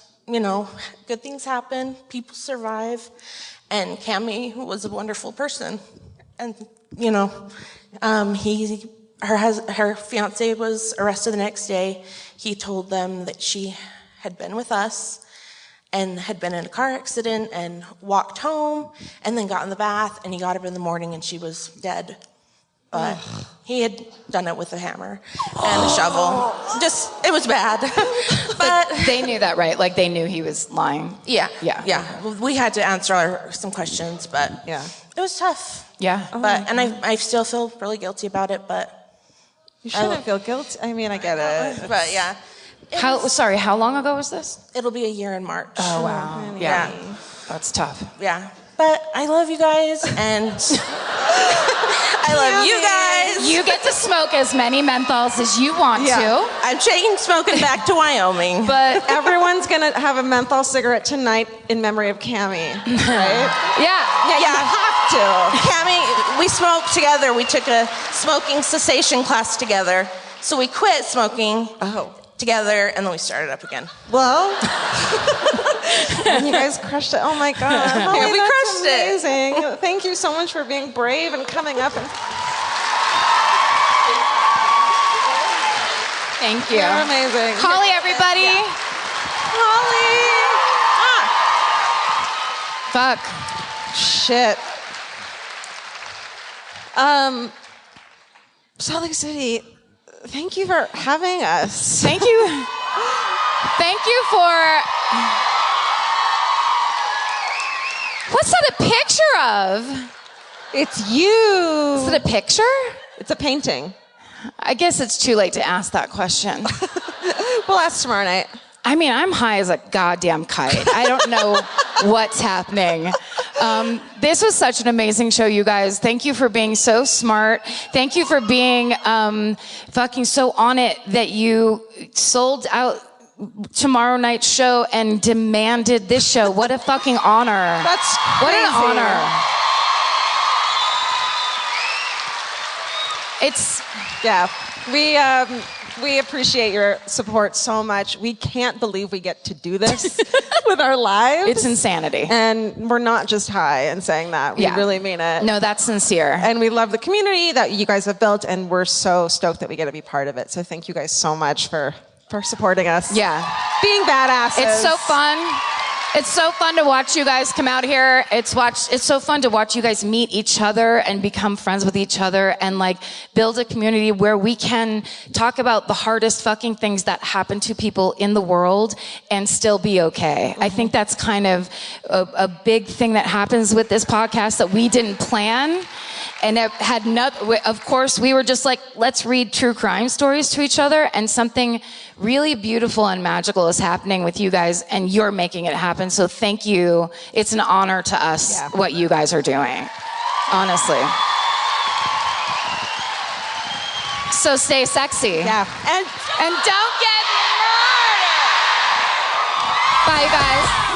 Speaker 5: good things happen, people survive, and Cammie was a wonderful person. And, her fiance was arrested the next day. He told them that she had been with us and had been in a car accident and walked home and then got in the bath, and he got up in the morning and she was dead. But he had done it with a hammer and a shovel. It was bad. But
Speaker 2: they knew that, right? Like they knew he was lying.
Speaker 5: Yeah.
Speaker 2: Yeah.
Speaker 5: We had to answer some questions, but it was tough.
Speaker 2: Yeah.
Speaker 5: And I still feel really guilty about it, but
Speaker 3: you shouldn't feel guilty. I mean, I get it.
Speaker 5: But yeah.
Speaker 2: How long ago was this?
Speaker 5: It'll be a year in March.
Speaker 2: Oh wow. Yeah. That's tough.
Speaker 5: Yeah. But I love you guys, and I love you guys.
Speaker 2: You get to smoke as many menthols as you want to.
Speaker 5: I'm taking smoking back to Wyoming.
Speaker 3: But everyone's going to have a menthol cigarette tonight in memory of Cammie, right?
Speaker 2: Yeah.
Speaker 3: You have to.
Speaker 5: Cammie, we smoked together. We took a smoking cessation class together. So we quit smoking together, and then we started up again.
Speaker 3: Well, and you guys crushed it. Oh my God. Holly,
Speaker 5: we crushed it.
Speaker 3: Amazing. Thank you so much for being brave and coming up.
Speaker 2: Thank you.
Speaker 3: You're amazing.
Speaker 2: Holly, everybody.
Speaker 3: Holly.
Speaker 2: Fuck.
Speaker 3: Shit. Salt Lake City, thank you for having us.
Speaker 2: Thank you. Thank you for... What's that a picture of?
Speaker 3: It's you.
Speaker 2: Is it a picture?
Speaker 3: It's a painting.
Speaker 2: I guess it's too late to ask that question.
Speaker 3: We'll ask tomorrow night.
Speaker 2: I mean, I'm high as a goddamn kite. I don't know what's happening. This was such an amazing show, you guys. Thank you for being so smart. Thank you for being fucking so on it that you sold out tomorrow night's show and demanded this show. What a fucking honor.
Speaker 3: That's crazy.
Speaker 2: What an honor. It's...
Speaker 3: Yeah. We appreciate your support so much. We can't believe we get to do this with our lives.
Speaker 2: It's insanity.
Speaker 3: And we're not just high and saying that. We really mean it.
Speaker 2: No, that's sincere.
Speaker 3: And we love the community that you guys have built, and we're so stoked that we get to be part of it. So thank you guys so much for supporting us.
Speaker 2: Yeah.
Speaker 3: Being badasses.
Speaker 2: It's so fun. It's so fun to watch you guys come out here. It's so fun to watch you guys meet each other and become friends with each other and like build a community where we can talk about the hardest fucking things that happen to people in the world and still be okay. I think that's kind of a big thing that happens with this podcast that we didn't plan. And it had of course, we were just like, let's read true crime stories to each other, and something really beautiful and magical is happening with you guys, and you're making it happen. So thank you. It's an honor to us what you guys are doing, honestly. So stay sexy.
Speaker 3: Yeah.
Speaker 2: And don't get murdered. Bye, you guys.